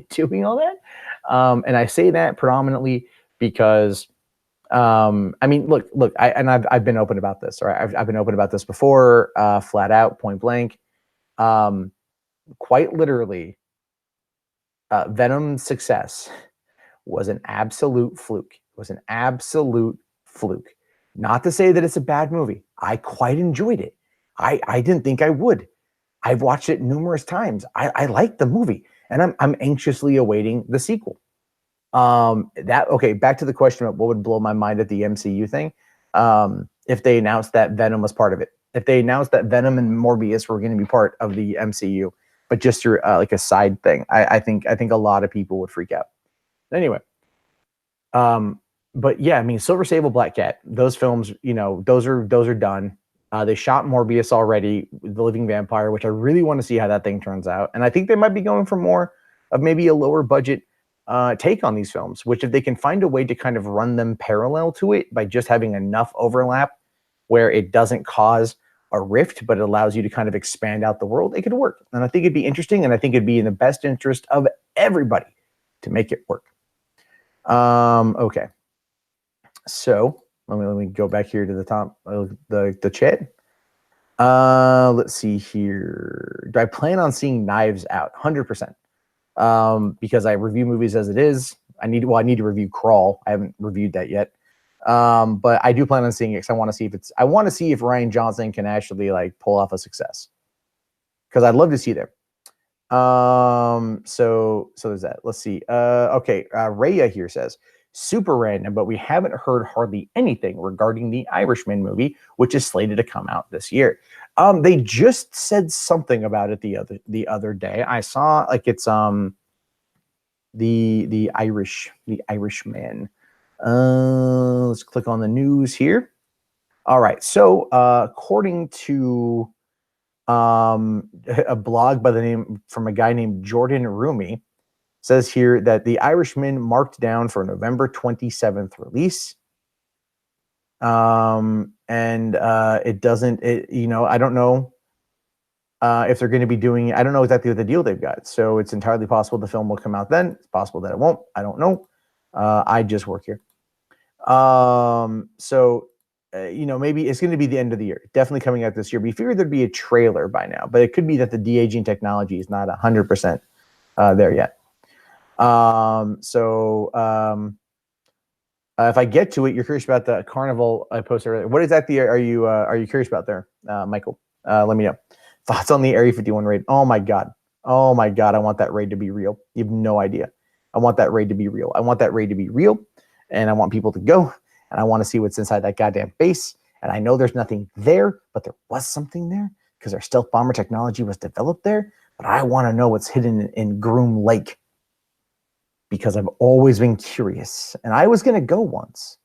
doing all that. And I say that predominantly because, I mean, look, I've been open about this, right? I've been open about this before, flat out, point blank. Quite literally, Venom's success was an absolute fluke. It was an absolute fluke. Not to say that it's a bad movie. I quite enjoyed it. I didn't think I would. I've watched it numerous times. I like the movie, and I'm anxiously awaiting the sequel. Okay, back to the question about what would blow my mind at the MCU thing. If they announced that Venom was part of it. If they announced that Venom and Morbius were going to be part of the MCU, but just through like a side thing, I think a lot of people would freak out. Anyway, but yeah, I mean, Silver Sable, Black Cat, those films, you know, those are done. They shot Morbius already, The Living Vampire, which I really want to see how that thing turns out. And I think they might be going for more of maybe a lower budget take on these films, which if they can find a way to kind of run them parallel to it by just having enough overlap where it doesn't cause a rift, but it allows you to kind of expand out the world, it could work. And I think it'd be interesting, and I think it'd be in the best interest of everybody to make it work. Okay. So let me go back here to the top of the chat. Let's see here. Do I plan on seeing Knives Out? 100%. Because I review movies as it is. I need to review Crawl. I haven't reviewed that yet. But I do plan on seeing it because I want to see if Rian Johnson can actually like pull off a success. Because I'd love to see them. So there's that. Let's see. Okay. Raya here says, super random, but we haven't heard hardly anything regarding the Irishman movie, which is slated to come out this year. They just said something about it the other day. I saw like it's the Irishman. Let's click on the news here. All right. So according to a blog from a guy named Jordan Rumi, says here that the Irishman marked down for November 27th release. And it doesn't, I don't know if they're going to be doing, I don't know exactly what the deal they've got. So it's entirely possible the film will come out then. It's possible that it won't. I don't know. I just work here. Maybe it's going to be the end of the year. Definitely coming out this year. We figured there'd be a trailer by now, but it could be that the de-aging technology is not 100% there yet. If I get to it, you're curious about the carnival I posted earlier. What exactly are you curious about there, Michael? Let me know. Thoughts on the Area 51 raid? Oh my God. I want that raid to be real. You have no idea. I want that raid to be real. And I want people to go, and I want to see what's inside that goddamn base. And I know there's nothing there, but there was something there because our stealth bomber technology was developed there. But I want to know what's hidden in Groom Lake, because I've always been curious. And I was going to go once.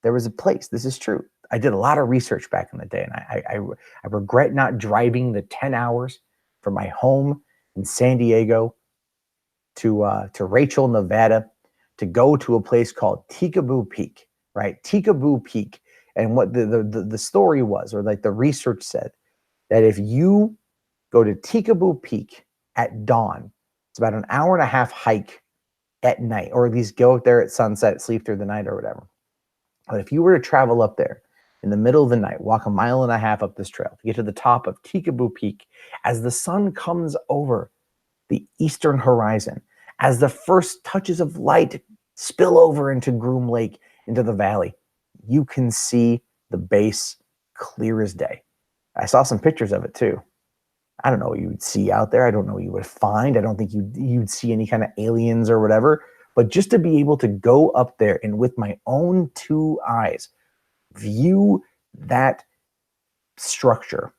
There was a place. This is true. I did a lot of research back in the day, and I regret not driving the 10 hours from my home in San Diego to Rachel, Nevada, to go to a place called Tikaboo Peak, right? Tikaboo Peak. And what the story was, or like the research said, that if you go to Tikaboo Peak at dawn, it's about an hour and a half hike at night, or at least go up there at sunset, sleep through the night or whatever. But if you were to travel up there in the middle of the night, walk 1.5 miles up this trail to get to the top of Tikaboo Peak, as the sun comes over the eastern horizon, as the first touches of light spill over into Groom Lake, into the valley, you can see the base clear as day. I saw some pictures of it too. I don't know what you would see out there. I don't know what you would find. I don't think you'd see any kind of aliens or whatever. But just to be able to go up there and with my own 2 eyes view that structure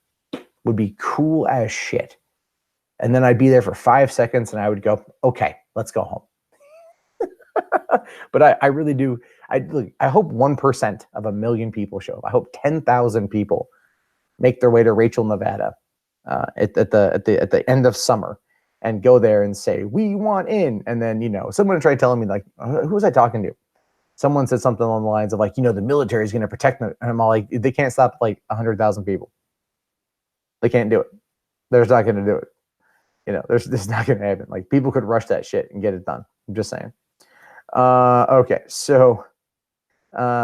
would be cool as shit. And then I'd be there for 5 seconds and I would go, okay, let's go home. But I really do. I hope 1% of 1 million people show up. I hope 10,000 people make their way to Rachel, Nevada at the end of summer and go there and say, we want in. And then, someone tried telling me, like, who was I talking to? Someone said something along the lines of, like, the military is going to protect them. And I'm all like, they can't stop like 100,000 people. They can't do it. They're not going to do it. This is not going to happen. Like, people could rush that shit and get it done. I'm just saying. Okay, so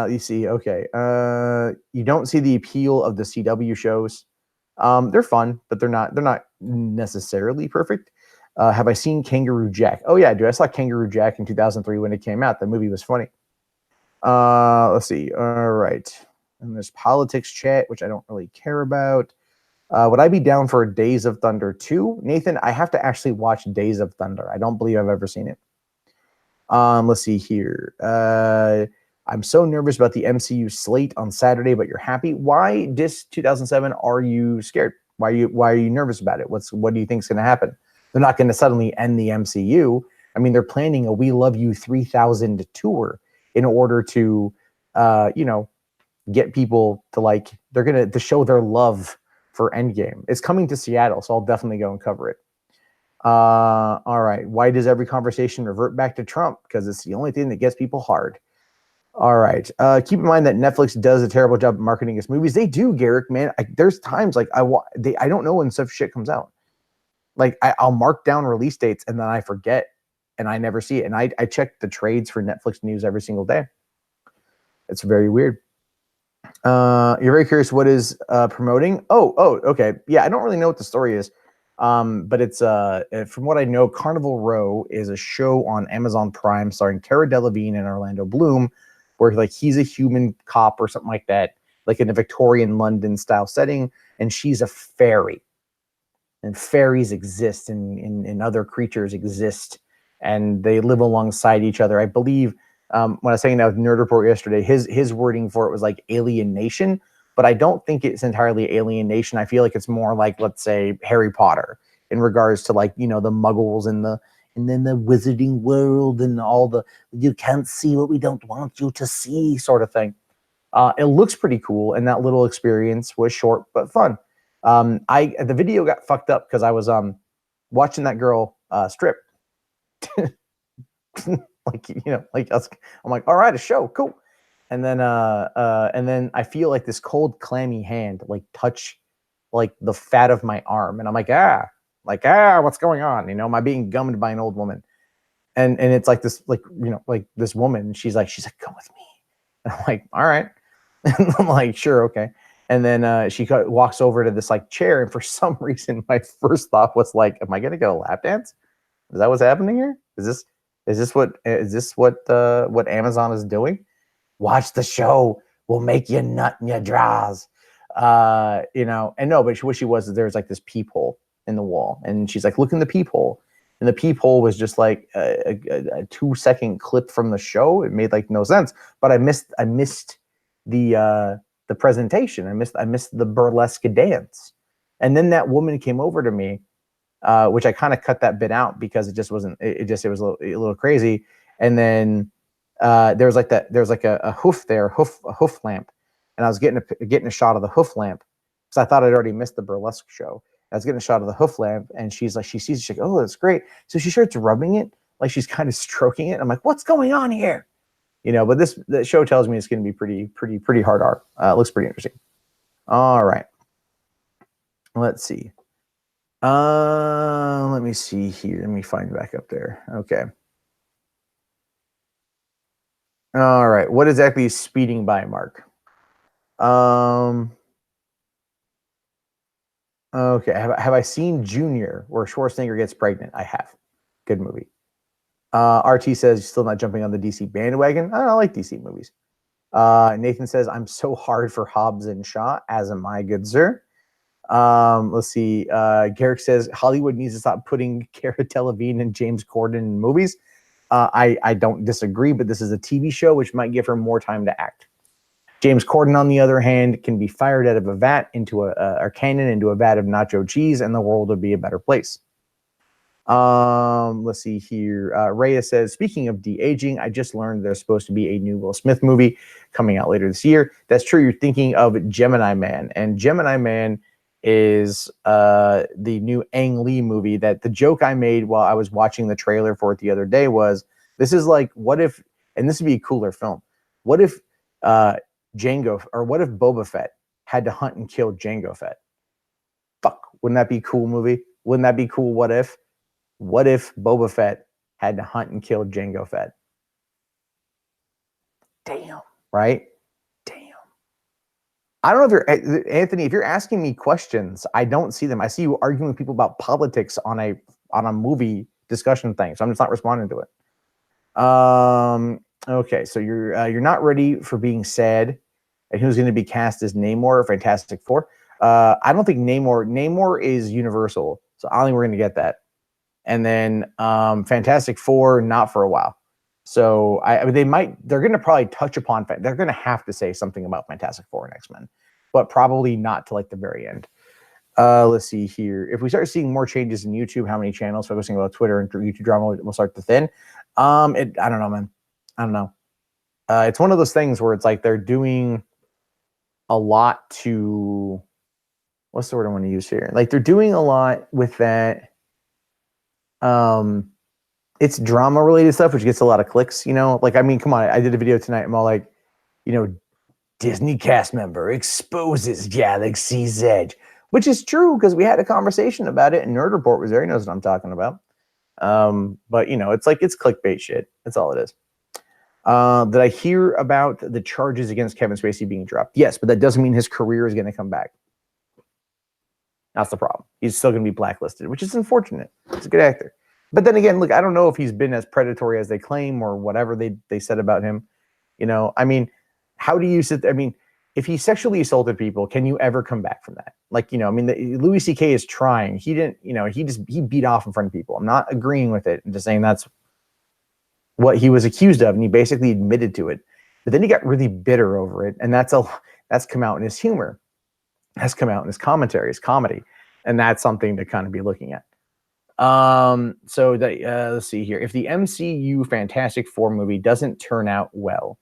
you see, okay, you don't see the appeal of the CW shows. They're fun, but they're not necessarily perfect. Have I seen Kangaroo Jack? Oh yeah, dude, I saw Kangaroo Jack in 2003 when it came out. The movie was funny. Let's see. All right, and there's politics chat, which I don't really care about. Would I be down for Days of Thunder 2? Nathan, I have to actually watch Days of Thunder. I don't believe I've ever seen it. Let's see here. I'm so nervous about the MCU slate on Saturday, but you're happy. Why this 2007 are you scared? Why are you nervous about it? What do you think is going to happen? They're not going to suddenly end the MCU. I mean, they're planning a We Love You 3000 tour in order to get people to, like, they're going to show their love for Endgame. It's coming to Seattle, so I'll definitely go and cover it. All right. Why does every conversation revert back to Trump? Because it's the only thing that gets people hard. All right. Keep in mind that Netflix does a terrible job of marketing its movies. They do, Garrick, man. There's times like I don't know when stuff shit comes out. Like I'll mark down release dates and then I forget and I never see it. And I check the trades for Netflix news every single day. It's very weird. You're very curious what is promoting? Oh, okay. Yeah, I don't really know what the story is. But it's from what I know, Carnival Row is a show on Amazon Prime starring Cara Delevingne and Orlando Bloom, where like he's a human cop or something like that, like in a Victorian London style setting, and she's a fairy. And fairies exist and other creatures exist, and they live alongside each other. I believe when I was saying that with Nerd Report yesterday, his wording for it was like alienation, but I don't think it's entirely alienation. I feel like it's more like, let's say, Harry Potter in regards to, like, the muggles and then the wizarding world and all the you can't see what we don't want you to see sort of thing. It looks pretty cool, and that little experience was short but fun. The video got fucked up because I was watching that girl strip. I'm like, all right, a show, cool. And then I feel like this cold, clammy hand like touch like the fat of my arm, and I'm like, what's going on? Am I being gummed by an old woman? And it's like this, like this woman. She's like, come with me. And I'm like, all right. And I'm like, sure, okay. And then she walks over to this like chair, and for some reason, my first thought was like, am I gonna get a lap dance? Is that what's happening here? Is this what Amazon is doing? Watch the show. We'll make you nut in your drawers. And no, but what she was, there was like this peephole in the wall, and she's like, look in the peephole. And the peephole was just like a 2-second clip from the show. It made like no sense, but I missed the presentation. I missed the burlesque dance. And then that woman came over to me, which I kind of cut that bit out because it just wasn't, it was a little crazy. And then there was like a hoof there, a hoof lamp, and I was getting a shot of the hoof lamp because I thought I'd already missed the burlesque show. I was getting a shot of the hoof lamp, and she's like, she sees it, she's like, oh, that's great. So she starts rubbing it, like she's kind of stroking it. I'm like, what's going on here? But the show tells me it's going to be pretty hard art. It looks pretty interesting. All right, let's see. Let me see here. Let me find back up there. Okay. All right. What exactly is speeding by, Mark? Okay. Have I seen Junior where Schwarzenegger gets pregnant? I have. Good movie. RT says still not jumping on the DC bandwagon. I like DC movies. Nathan says I'm so hard for Hobbs and Shaw, as am I, good sir. Let's see. Garrick says Hollywood needs to stop putting Cara Delevingne and James Corden in movies. I don't disagree, but this is a TV show which might give her more time to act. James Corden, on the other hand, can be fired out of a vat into a cannon into a vat of nacho cheese, and the world would be a better place. Let's see here. Rhea says, speaking of de-aging, I just learned there's supposed to be a new Will Smith movie coming out later this year. That's true. You're thinking of Gemini Man, and Gemini Man is the new Ang Lee movie. That the joke I made while I was watching the trailer for it the other day was, this is like, what if, and this would be a cooler film, what if Jango, or what if Boba Fett had to hunt and kill Jango Fett? Fuck, wouldn't that be a cool movie? Wouldn't that be cool? What if Boba Fett had to hunt and kill Jango Fett? Damn, right? Damn. I don't know if you're, Anthony, if you're asking me questions, I don't see them. I see you arguing with people about politics on a movie discussion thing, so I'm just not responding to it. Okay, so you're not ready for being sad, and who's going to be cast as Namor or Fantastic Four? I don't think Namor is Universal, so I don't think we're going to get that. And then Fantastic Four, not for a while. So I mean, they're going to probably touch upon, they're going to have to say something about Fantastic Four and X-Men, but probably not to like the very end. Let's see here. If we start seeing more changes in YouTube, how many channels focusing about Twitter and YouTube drama will start to thin? I don't know, man. I don't know. It's one of those things where it's like they're doing a lot to, what's the word I want to use here? Like they're doing a lot with that. It's drama related stuff, which gets a lot of clicks, you know, like, I mean, come on, I did a video tonight. I'm all like, you know, Disney cast member exposes Galaxy's Edge, which is true because we had a conversation about it and Nerd Report was there. He knows what I'm talking about. But you know, it's like, it's clickbait shit. That's all it is. Did I hear about the charges against Kevin Spacey being dropped? Yes, but that doesn't mean his career is going to come back. That's the problem. He's still going to be blacklisted, which is unfortunate. He's a good actor. But then again, look, I don't know if he's been as predatory as they claim or whatever they said about him. You know, I mean, how do you sit there? I mean, if he sexually assaulted people, can you ever come back from that? Like, you know, I mean, Louis C.K. is trying. He didn't, you know, he beat off in front of people. I'm not agreeing with it. I'm just saying that's what he was accused of, and he basically admitted to it. But then he got really bitter over it, and that's come out in his humor. Has come out in his commentary, his comedy, and that's something to kind of be looking at. So let's see here. If the MCU Fantastic Four movie doesn't turn out well,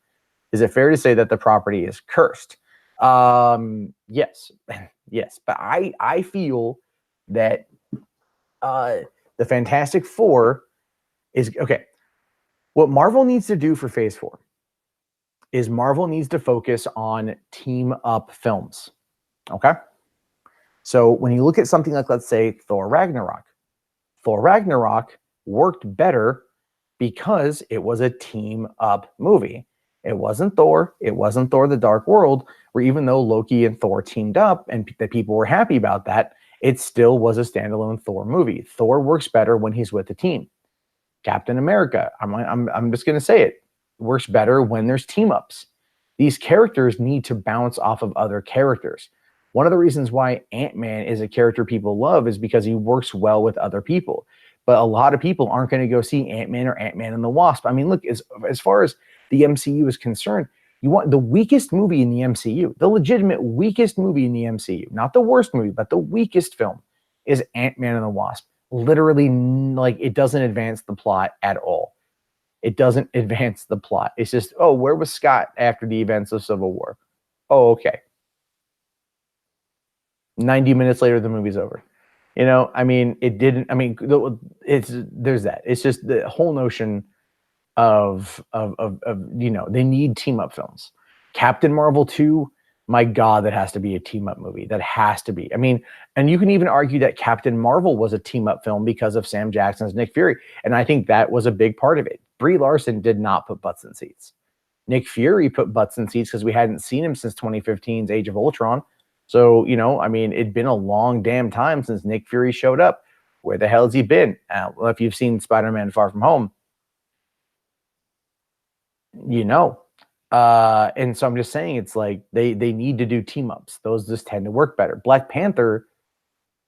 is it fair to say that the property is cursed? Yes, yes. But I feel that the Fantastic Four is okay. What Marvel needs to do for Phase 4 is Marvel needs to focus on team up films. Okay. So when you look at something like, let's say, Thor Ragnarok worked better because it was a team up movie. It wasn't Thor the Dark World, where even though Loki and Thor teamed up and the people were happy about that, it still was a standalone Thor movie. Thor works better when he's with the team. Captain America, I'm just going to say it, works better when there's team ups. These characters need to bounce off of other characters. One of the reasons why Ant-Man is a character people love is because he works well with other people. But a lot of people aren't going to go see Ant-Man or Ant-Man and the Wasp. I mean, look, as far as the MCU is concerned, you want the weakest movie in the MCU, the legitimate weakest movie in the MCU, not the worst movie, but the weakest film is Ant-Man and the Wasp. Literally, like, it doesn't advance the plot at all. It doesn't advance the plot. It's just, oh, where was Scott after the events of Civil War? Oh, okay. 90 minutes later, the movie's over. You know, I mean, it didn't, I mean, there's that. It's just the whole notion of you know, they need team up films. Captain Marvel 2, my God, that has to be a team up movie. That has to be. I mean, and you can even argue that Captain Marvel was a team up film because of Sam Jackson's Nick Fury. And I think that was a big part of it. Brie Larson did not put butts in seats. Nick Fury put butts in seats because we hadn't seen him since 2015's Age of Ultron. So, you know, I mean, it'd been a long damn time since Nick Fury showed up. Where the hell has he been? Well, if you've seen Spider-Man Far From Home, you know. And so I'm just saying, it's like they need to do team ups. Those just tend to work better. Black Panther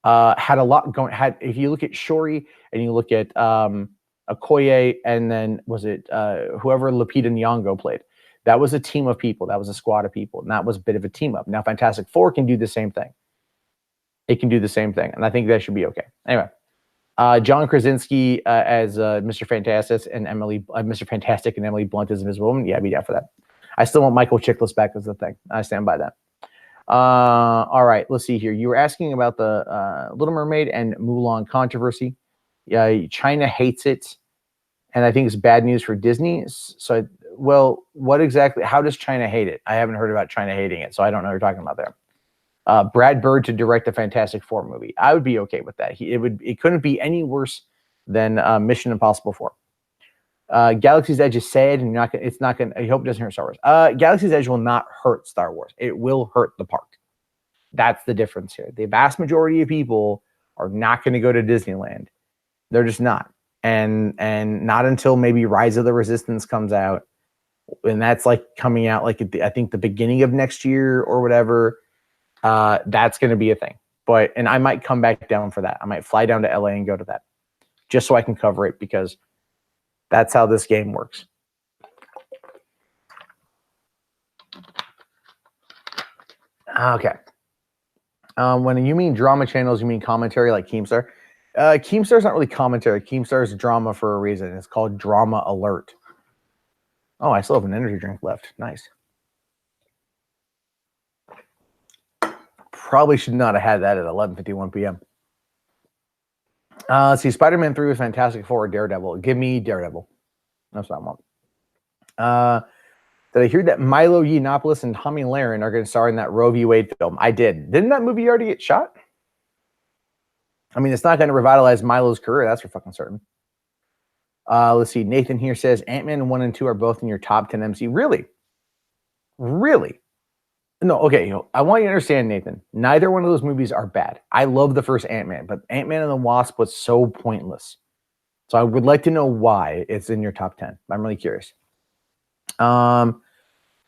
had a lot going. If you look at Shuri and you look at Okoye, and then was it whoever Lupita Nyong'o played? That was a team of people. That was a squad of people, and that was a bit of a team up. Now, Fantastic Four can do the same thing. It can do the same thing, and I think that should be okay. Anyway, John Krasinski as Mr. Fantastic and Mr. Fantastic and Emily Blunt as Invisible Woman. Yeah, I'd be down for that. I still want Michael Chiklis back as the thing. I stand by that. All right, let's see here. You were asking about the Little Mermaid and Mulan controversy. Yeah, China hates it, and I think it's bad news for Disney. So, well, what exactly? How does China hate it? I haven't heard about China hating it, so I don't know what you're talking about there. Brad Bird to direct a Fantastic Four movie. I would be okay with that. It couldn't be any worse than Mission Impossible 4. Galaxy's Edge is sad, and it's not gonna. I hope it doesn't hurt Star Wars. Galaxy's Edge will not hurt Star Wars. It will hurt the park. That's the difference here. The vast majority of people are not going to go to Disneyland. They're just not, and not until maybe Rise of the Resistance comes out, and that's like coming out like I think the beginning of next year or whatever. That's going to be a thing. And I might come back down for that. I might fly down to LA and go to that, just so I can cover it, because that's how this game works. Okay. When you mean drama channels, you mean commentary like Keemstar? Keemstar's not really commentary. Keemstar's drama for a reason. It's called Drama Alert. Oh, I still have an energy drink left. Nice. Probably should not have had that at 11:51 p.m. Let's see. Spider-Man 3 was Fantastic Four or Daredevil. Give me Daredevil. That's what I want. Did I hear that Milo Yiannopoulos and Tommy Lahren are going to star in that Roe v. Wade film? I did. Didn't that movie already get shot? I mean, it's not going to revitalize Milo's career. That's for fucking certain. Let's see. Nathan here says Ant-Man 1 and 2 are both in your top 10 MC. Really? Really? No, okay. I want you to understand, Nathan. Neither one of those movies are bad. I love the first Ant-Man, but Ant-Man and the Wasp was so pointless. So I would like to know why it's in your top 10. I'm really curious.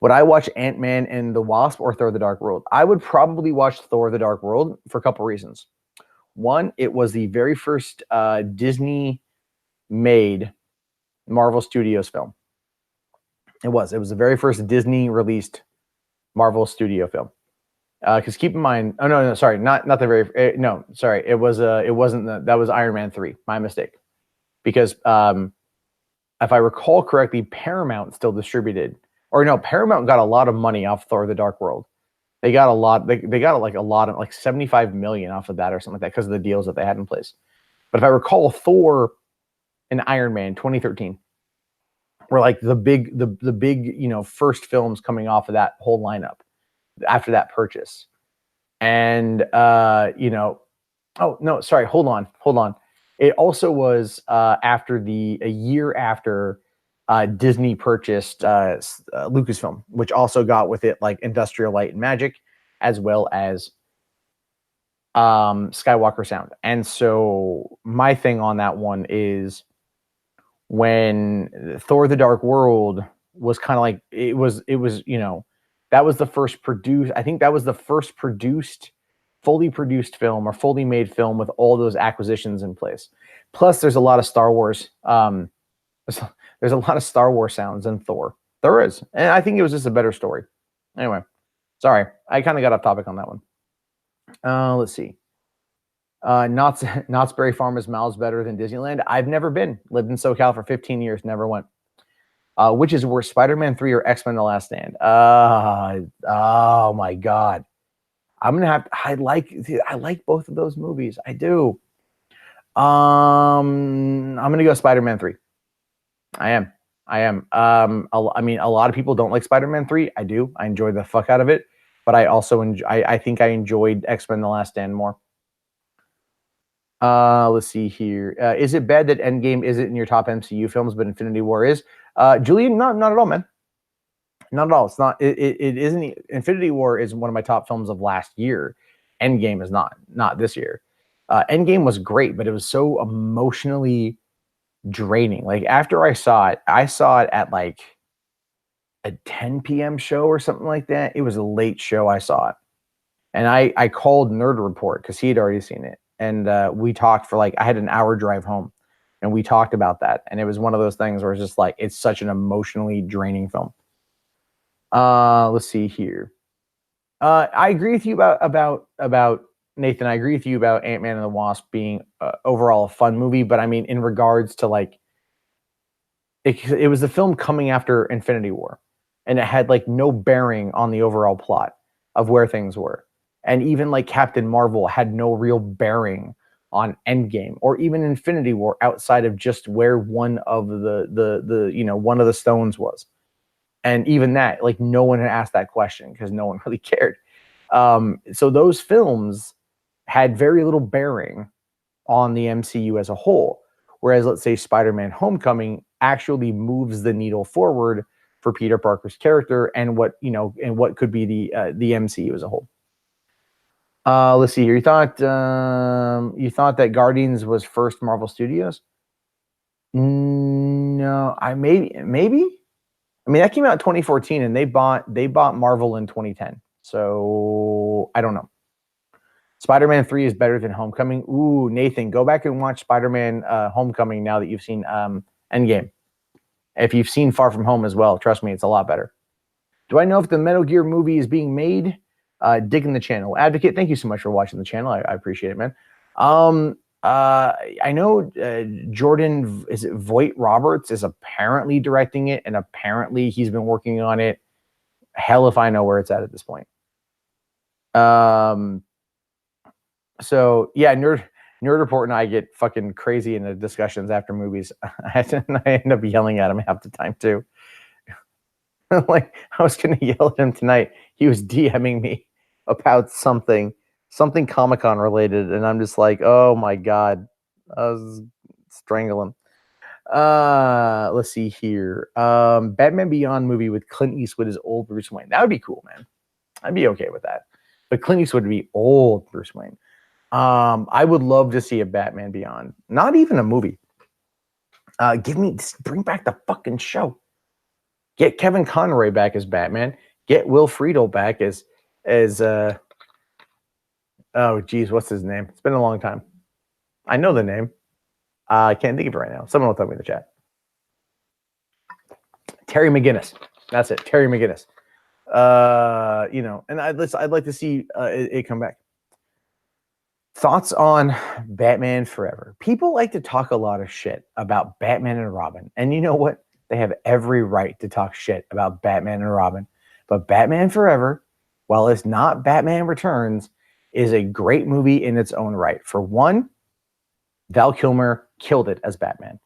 Would I watch Ant-Man and the Wasp or Thor: The Dark World? I would probably watch Thor: The Dark World for a couple reasons. One, it was the very first Disney-made Marvel Studios film. It was the very first Disney-released Marvel Studio film. Because keep in mind, oh no, sorry, not the very, no, sorry, it wasn't that was Iron Man 3. My mistake. Because if I recall correctly, Paramount still distributed, or no, Paramount got a lot of money off Thor: The Dark World. They got a lot. They got like a lot of like 75 million off of that or something like that because of the deals that they had in place. But if I recall, Thor and Iron Man 2013 were like the big first films coming off of that whole lineup after that purchase. And oh no, sorry, hold on. It also was a year after Disney purchased Lucasfilm, which also got with it like Industrial Light and Magic, as well as Skywalker Sound. And so my thing on that one is when Thor: The Dark World was kind of like it was that was the first produced. I think that was the first fully produced film or fully made film with all those acquisitions in place. Plus, there's a lot of Star Wars. There's a lot of Star Wars sounds in Thor. There is, and I think it was just a better story. Anyway, sorry, I kind of got off topic on that one. Let's see. Knott's Berry Farm is miles better than Disneyland. I've never been. Lived in SoCal for 15 years. Never went. Which is worse, Spider-Man 3 or X-Men: The Last Stand? Oh my God. I'm gonna have. I like both of those movies. I do. I'm gonna go Spider-Man 3. I am. I mean, a lot of people don't like Spider-Man 3. I do. I enjoy the fuck out of it, but I also enjoy. I think I enjoyed X-Men: The Last Stand more. Let's see here. Is it bad that Endgame isn't in your top MCU films, but Infinity War is? Julian, not at all, man. Not at all. It's not. It isn't. Infinity War is one of my top films of last year. Endgame is not this year. Endgame was great, but it was so emotionally draining. Like after I saw it at like a 10 p.m. show or something like that. It was a late show. I saw it, and I called Nerd Report because he had already seen it, and we talked for like I had an hour drive home, and we talked about that, and it was one of those things where it's just like it's such an emotionally draining film. Let's see here. I agree with you about Nathan. I agree with you about Ant-Man and the Wasp being overall a fun movie, but I mean, in regards to like, it was the film coming after Infinity War, and it had like no bearing on the overall plot. of where things were. And even like Captain Marvel had no real bearing on Endgame or even Infinity War outside of just where one of one of the stones was. And even that, like, no one had asked that question because no one really cared. So those films had very little bearing on the MCU as a whole. Whereas, let's say, Spider-Man Homecoming actually moves the needle forward for Peter Parker's character and what could be the MCU as a whole. Let's see here. You thought that Guardians was first Marvel Studios? No, maybe. I mean, that came out in 2014, and they bought Marvel in 2010. So I don't know. Spider-Man 3 is better than Homecoming. Ooh, Nathan, go back and watch Spider-Man Homecoming now that you've seen Endgame. If you've seen Far From Home as well, trust me, it's a lot better. Do I know if the Metal Gear movie is being made? Digging the channel. Advocate, thank you so much for watching the channel. I appreciate it, man. I know Jordan, is it Voight Roberts, is apparently directing it, and apparently he's been working on it. Hell if I know where it's at this point. So yeah, Nerd Report and I get fucking crazy in the discussions after movies. I end up yelling at him half the time too. Like, I was gonna yell at him tonight. He was DMing me about something Comic-Con related, and I'm just like, oh my god, I was strangling. Let's see here. Batman Beyond movie with Clint Eastwood as old Bruce Wayne. That would be cool, man. I'd be okay with that. But Clint Eastwood would be old Bruce Wayne. I would love to see a Batman Beyond. Not even a movie. Bring back the fucking show. Get Kevin Conroy back as Batman. Get Will Friedle back as oh geez, what's his name? It's been a long time. I know the name. I can't think of it right now. Someone will tell me in the chat. Terry McGinnis. That's it. Terry McGinnis. And I'd like to see it come back. Thoughts on Batman Forever? People like to talk a lot of shit about Batman and Robin. And you know what? They have every right to talk shit about Batman and Robin. But Batman Forever, while it's not Batman Returns, is a great movie in its own right. For one, Val Kilmer killed it as Batman.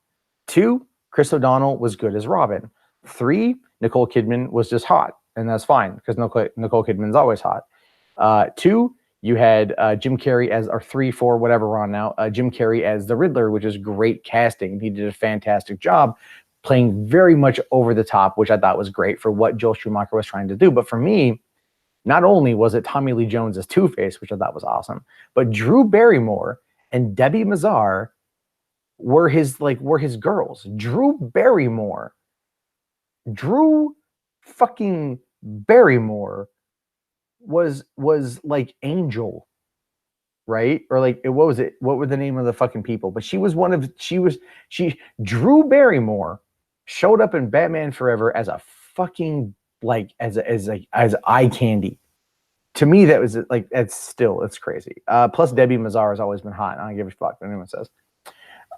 2, Chris O'Donnell was good as Robin. 3, Nicole Kidman was just hot. And that's fine, because Nicole Kidman's always hot. 2, you had Jim Carrey as, or 3, 4, whatever we're on now, Jim Carrey as the Riddler, which is great casting. He did a fantastic job playing very much over the top, which I thought was great for what Joel Schumacher was trying to do. But for me, not only was it Tommy Lee Jones as Two-Face, which I thought was awesome, but Drew Barrymore and Debbie Mazar were his girls. Drew fucking Barrymore was like Angel, right? Or like, what was it? What were the name of the fucking people? But Drew Barrymore showed up in Batman Forever as a fucking, like, as eye candy. To me, that was like, it's crazy. Plus Debbie Mazar has always been hot. I don't give a fuck what anyone says.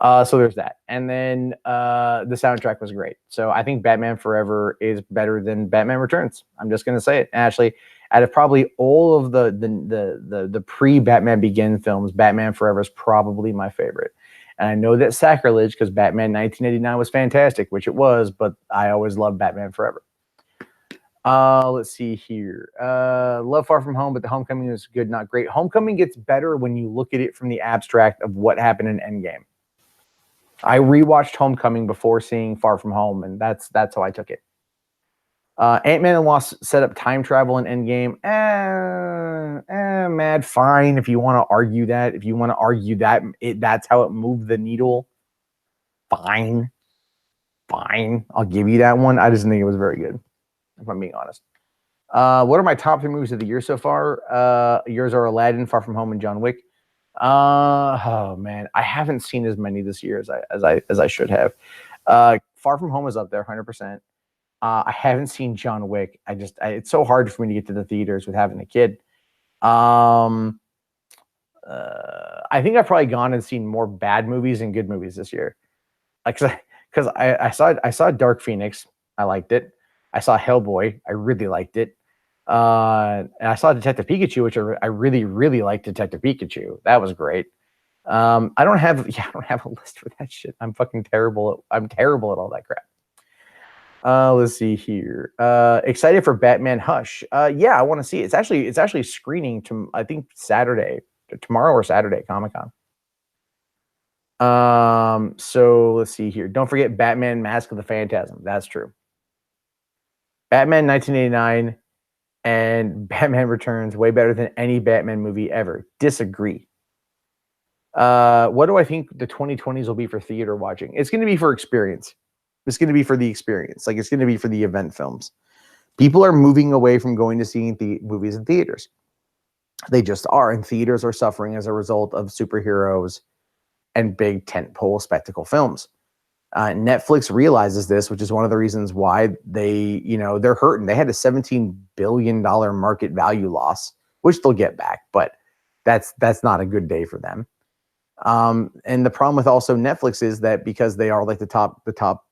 So there's that. And then the soundtrack was great. So I think Batman Forever is better than Batman Returns. I'm just gonna say it. And actually, out of probably all of the pre-Batman Begin films, Batman Forever is probably my favorite. And I know that's sacrilege because Batman 1989 was fantastic, which it was, but I always loved Batman Forever. Let's see here. Love Far From Home, but the Homecoming is good, not great. Homecoming gets better when you look at it from the abstract of what happened in Endgame. I rewatched Homecoming before seeing Far From Home, and that's how I took it. Ant-Man and the Wasp set up time travel in Endgame. Mad, fine. If you want to argue that, that's how it moved the needle, fine. I'll give you that one. I just think it was very good, if I'm being honest. What are my top 3 movies of the year so far? Yours are Aladdin, Far From Home, and John Wick. Oh man, I haven't seen as many this year as I should have. Far From Home is up there, 100%. I haven't seen John Wick. It's so hard for me to get to the theaters with having a kid. I think I've probably gone and seen more bad movies than good movies this year. Because I saw Dark Phoenix. I liked it. I saw Hellboy. I really liked it. And I saw Detective Pikachu, which I really, really liked Detective Pikachu. That was great. I don't have a list for that shit. I'm fucking terrible. I'm terrible at all that crap. Let's see here. Excited for Batman Hush. Yeah, I want to see it. It's actually screening to I think Saturday, tomorrow or Saturday, Comic-Con. So let's see here. Don't forget Batman Mask of the Phantasm. That's true. Batman 1989 and Batman Returns way better than any Batman movie ever. Disagree. What do I think the 2020s will be for theater watching? It's going to be for experience. It's going to be for the experience. Like, it's going to be for the event films. People are moving away from going to seeing the movies in theaters. They just are, and theaters are suffering as a result of superheroes and big tentpole spectacle films. Netflix realizes this, which is one of the reasons why they're hurting. They had a $17 billion market value loss, which they'll get back, but that's not a good day for them. And the problem with also Netflix is that because they are like the top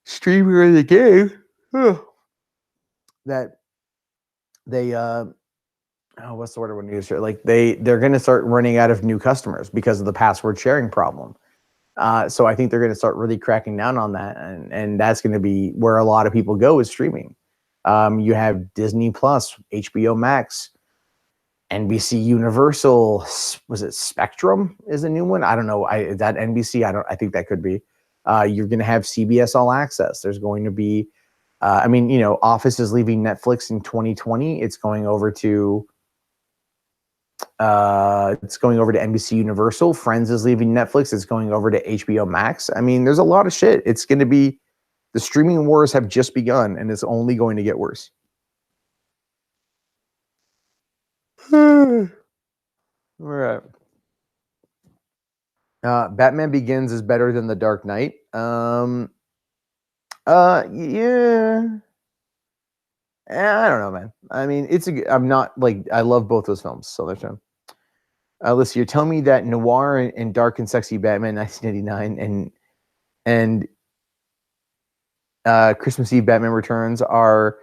streamer in the game, that they what's the word I want to use here? Like they're going to start running out of new customers because of the password sharing problem. So I think they're going to start really cracking down on that, and that's going to be where a lot of people go is streaming. You have Disney Plus, HBO Max, NBC Universal. Was it Spectrum is a new one? I don't know. Is that NBC? I think that could be. You're going to have CBS All Access. There's going to be, Office is leaving Netflix in 2020. It's going over to NBC Universal. Friends is leaving Netflix. It's going over to HBO Max. I mean, there's a lot of shit. It's going to be, the streaming wars have just begun, and it's only going to get worse. All right. Batman Begins is better than The Dark Knight. Yeah. I don't know, man. I mean, I'm not like, I love both those films, so that's fine. Listen, you're telling me that Noir and Dark and Sexy Batman 1989 and Christmas Eve Batman Returns are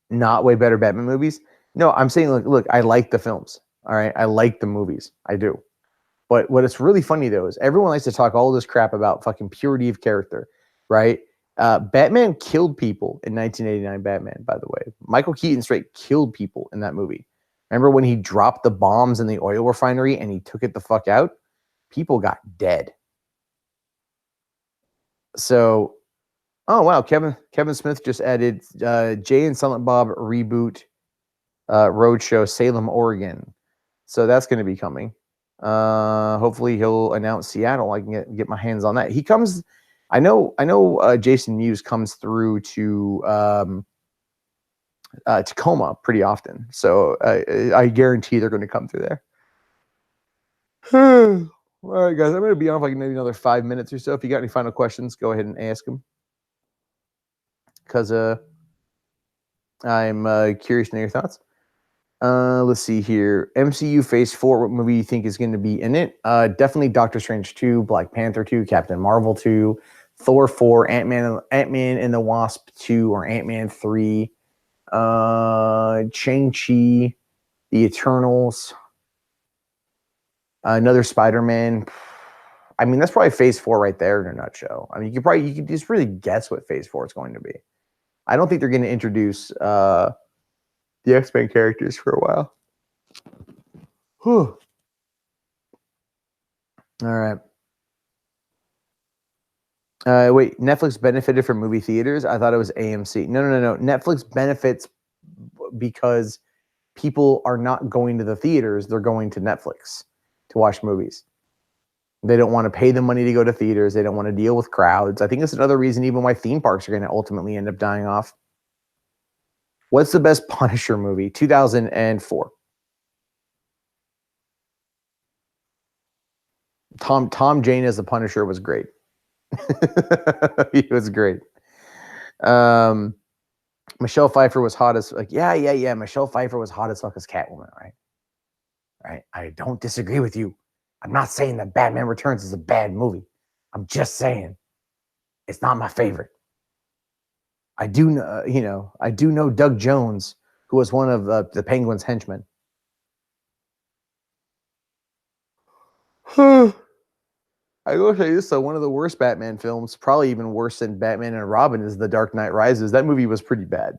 not way better Batman movies? No, I'm saying, look, I like the films. All right, I like the movies. I do. But what is really funny though is everyone likes to talk all this crap about fucking purity of character, right? Batman killed people in 1989 Batman, by the way. Michael Keaton straight killed people in that movie. Remember when he dropped the bombs in the oil refinery and he took it the fuck out? People got dead. So, oh wow, Kevin Smith just added Jay and Silent Bob reboot Roadshow Salem, Oregon. So that's going to be coming. Hopefully he'll announce Seattle. I can get my hands on that. He comes. I know. Jason Mewes comes through to Tacoma pretty often, so I guarantee they're going to come through there. All right, guys. I'm going to be on like maybe another 5 minutes or so. If you got any final questions, go ahead and ask them. Because I'm curious to know your thoughts. Let's see here. MCU Phase 4, what movie you think is going to be in it? Definitely Doctor Strange 2, Black Panther 2, Captain Marvel 2, Thor 4, Ant-Man and the Wasp 2, or Ant-Man 3, Shang-Chi, The Eternals, another Spider-Man. I mean, that's probably Phase 4 right there in a nutshell. I mean, you could just really guess what Phase 4 is going to be. I don't think they're going to introduce the X-Men characters for a while. Whew. All right. Wait, Netflix benefited from movie theaters? I thought it was AMC. No. Netflix benefits because people are not going to the theaters. They're going to Netflix to watch movies. They don't want to pay the money to go to theaters. They don't want to deal with crowds. I think that's another reason even why theme parks are going to ultimately end up dying off. What's the best Punisher movie? 2004. Tom Jane as the Punisher was great. He was great. Michelle Pfeiffer was hot as like, yeah. Michelle Pfeiffer was hot as fuck as Catwoman, right? Right. I don't disagree with you. I'm not saying that Batman Returns is a bad movie. I'm just saying it's not my favorite. I do know, I do know Doug Jones, who was one of the Penguin's henchmen. I will say this though, one of the worst Batman films, probably even worse than Batman and Robin, is The Dark Knight Rises. That movie was pretty bad.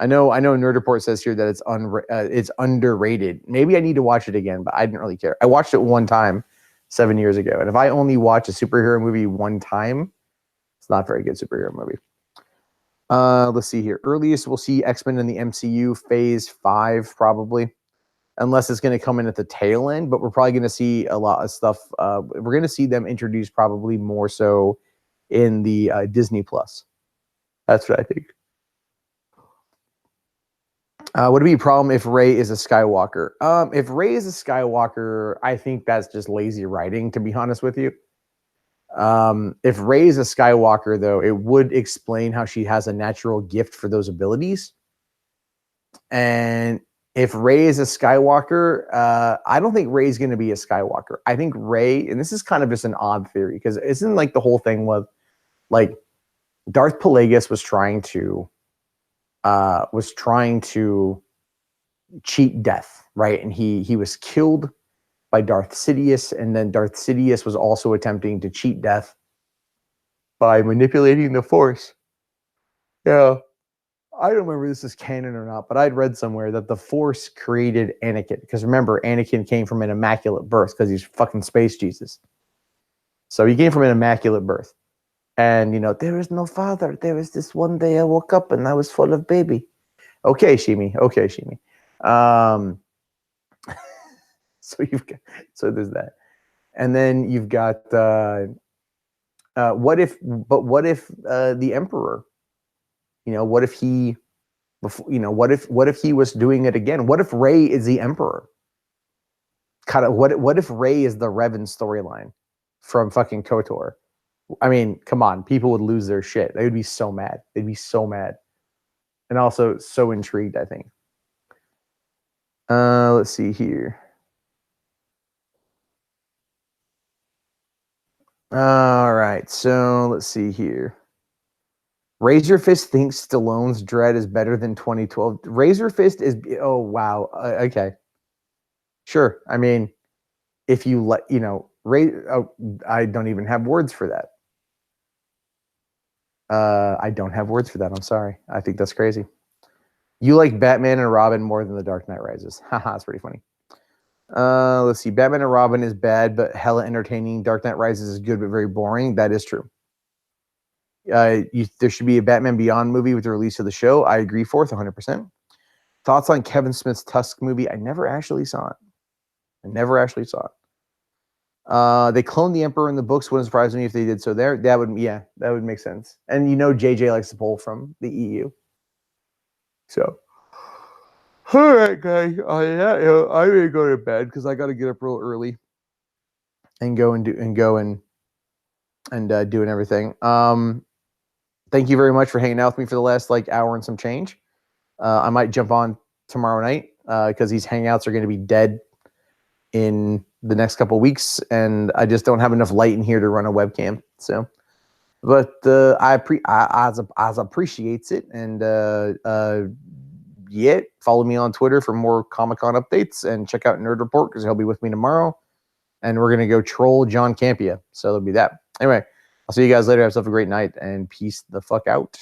I know Nerd Report says here that it's underrated. Maybe I need to watch it again, but I didn't really care. I watched it one time 7 years ago, and if I only watch a superhero movie one time, it's not a very good superhero movie. Let's see here. Earliest we'll see X-Men in the MCU phase 5 probably, unless it's going to come in at the tail end, but we're probably going to see a lot of stuff. We're going to see them introduced probably more so in the Disney Plus. That's what I think. Would it be a problem if Rey is a Skywalker? If Rey is a Skywalker, I think that's just lazy writing, to be honest with you. If Rey is a Skywalker, though, it would explain how she has a natural gift for those abilities. And if Rey is a Skywalker, I don't think Rey's going to be a Skywalker. I think Rey, and this is kind of just an odd theory, because isn't like the whole thing with like Darth Plagueis was trying to cheat death, right? And he was killed by Darth Sidious, and then Darth Sidious was also attempting to cheat death by manipulating the Force. Yeah, I don't remember if this is canon or not, but I'd read somewhere that the Force created Anakin, because remember, Anakin came from an immaculate birth because he's fucking space Jesus. So he came from an immaculate birth. And, there is no father. There was this one day I woke up and I was full of baby. Okay, Shimi. So there's that. And then you've got, what if the Emperor, what if he, what if he was doing it again? What if Rey is the Emperor? Kind of, what if Rey is the Revan storyline from fucking KOTOR? I mean, come on, people would lose their shit. They would be so mad. They'd be so mad. And also so intrigued, I think. Let's see here. All right, so let's see here. Razor Fist thinks Stallone's Dread is better than 2012. Razor Fist is, oh, wow. Okay. Sure. I mean, if you let, I don't even have words for that. I don't have words for that. I'm sorry. I think that's crazy. You like Batman and Robin more than The Dark Knight Rises. Haha, that's pretty funny. Let's see. Batman and Robin is bad, but hella entertaining. Dark Knight Rises is good, but very boring. That is true. There should be a Batman Beyond movie with the release of the show. I agree, 100%. Thoughts on Kevin Smith's Tusk movie? I never actually saw it. They cloned the Emperor in the books. Wouldn't surprise me if they did so there. That would make sense. And JJ likes to pull from the EU. So, all right, guys. I'm gonna go to bed because I got to get up real early and go and doing everything. Thank you very much for hanging out with me for the last hour and some change. I might jump on tomorrow night because these hangouts are going to be dead in the next couple of weeks, and I just don't have enough light in here to run a webcam. So, but I appreciates it, and follow me on Twitter for more Comic-Con updates, and check out Nerd Report because he'll be with me tomorrow, and we're gonna go troll John Campea. So there'll be that. Anyway, I'll see you guys later. Have yourself a great night, and peace the fuck out.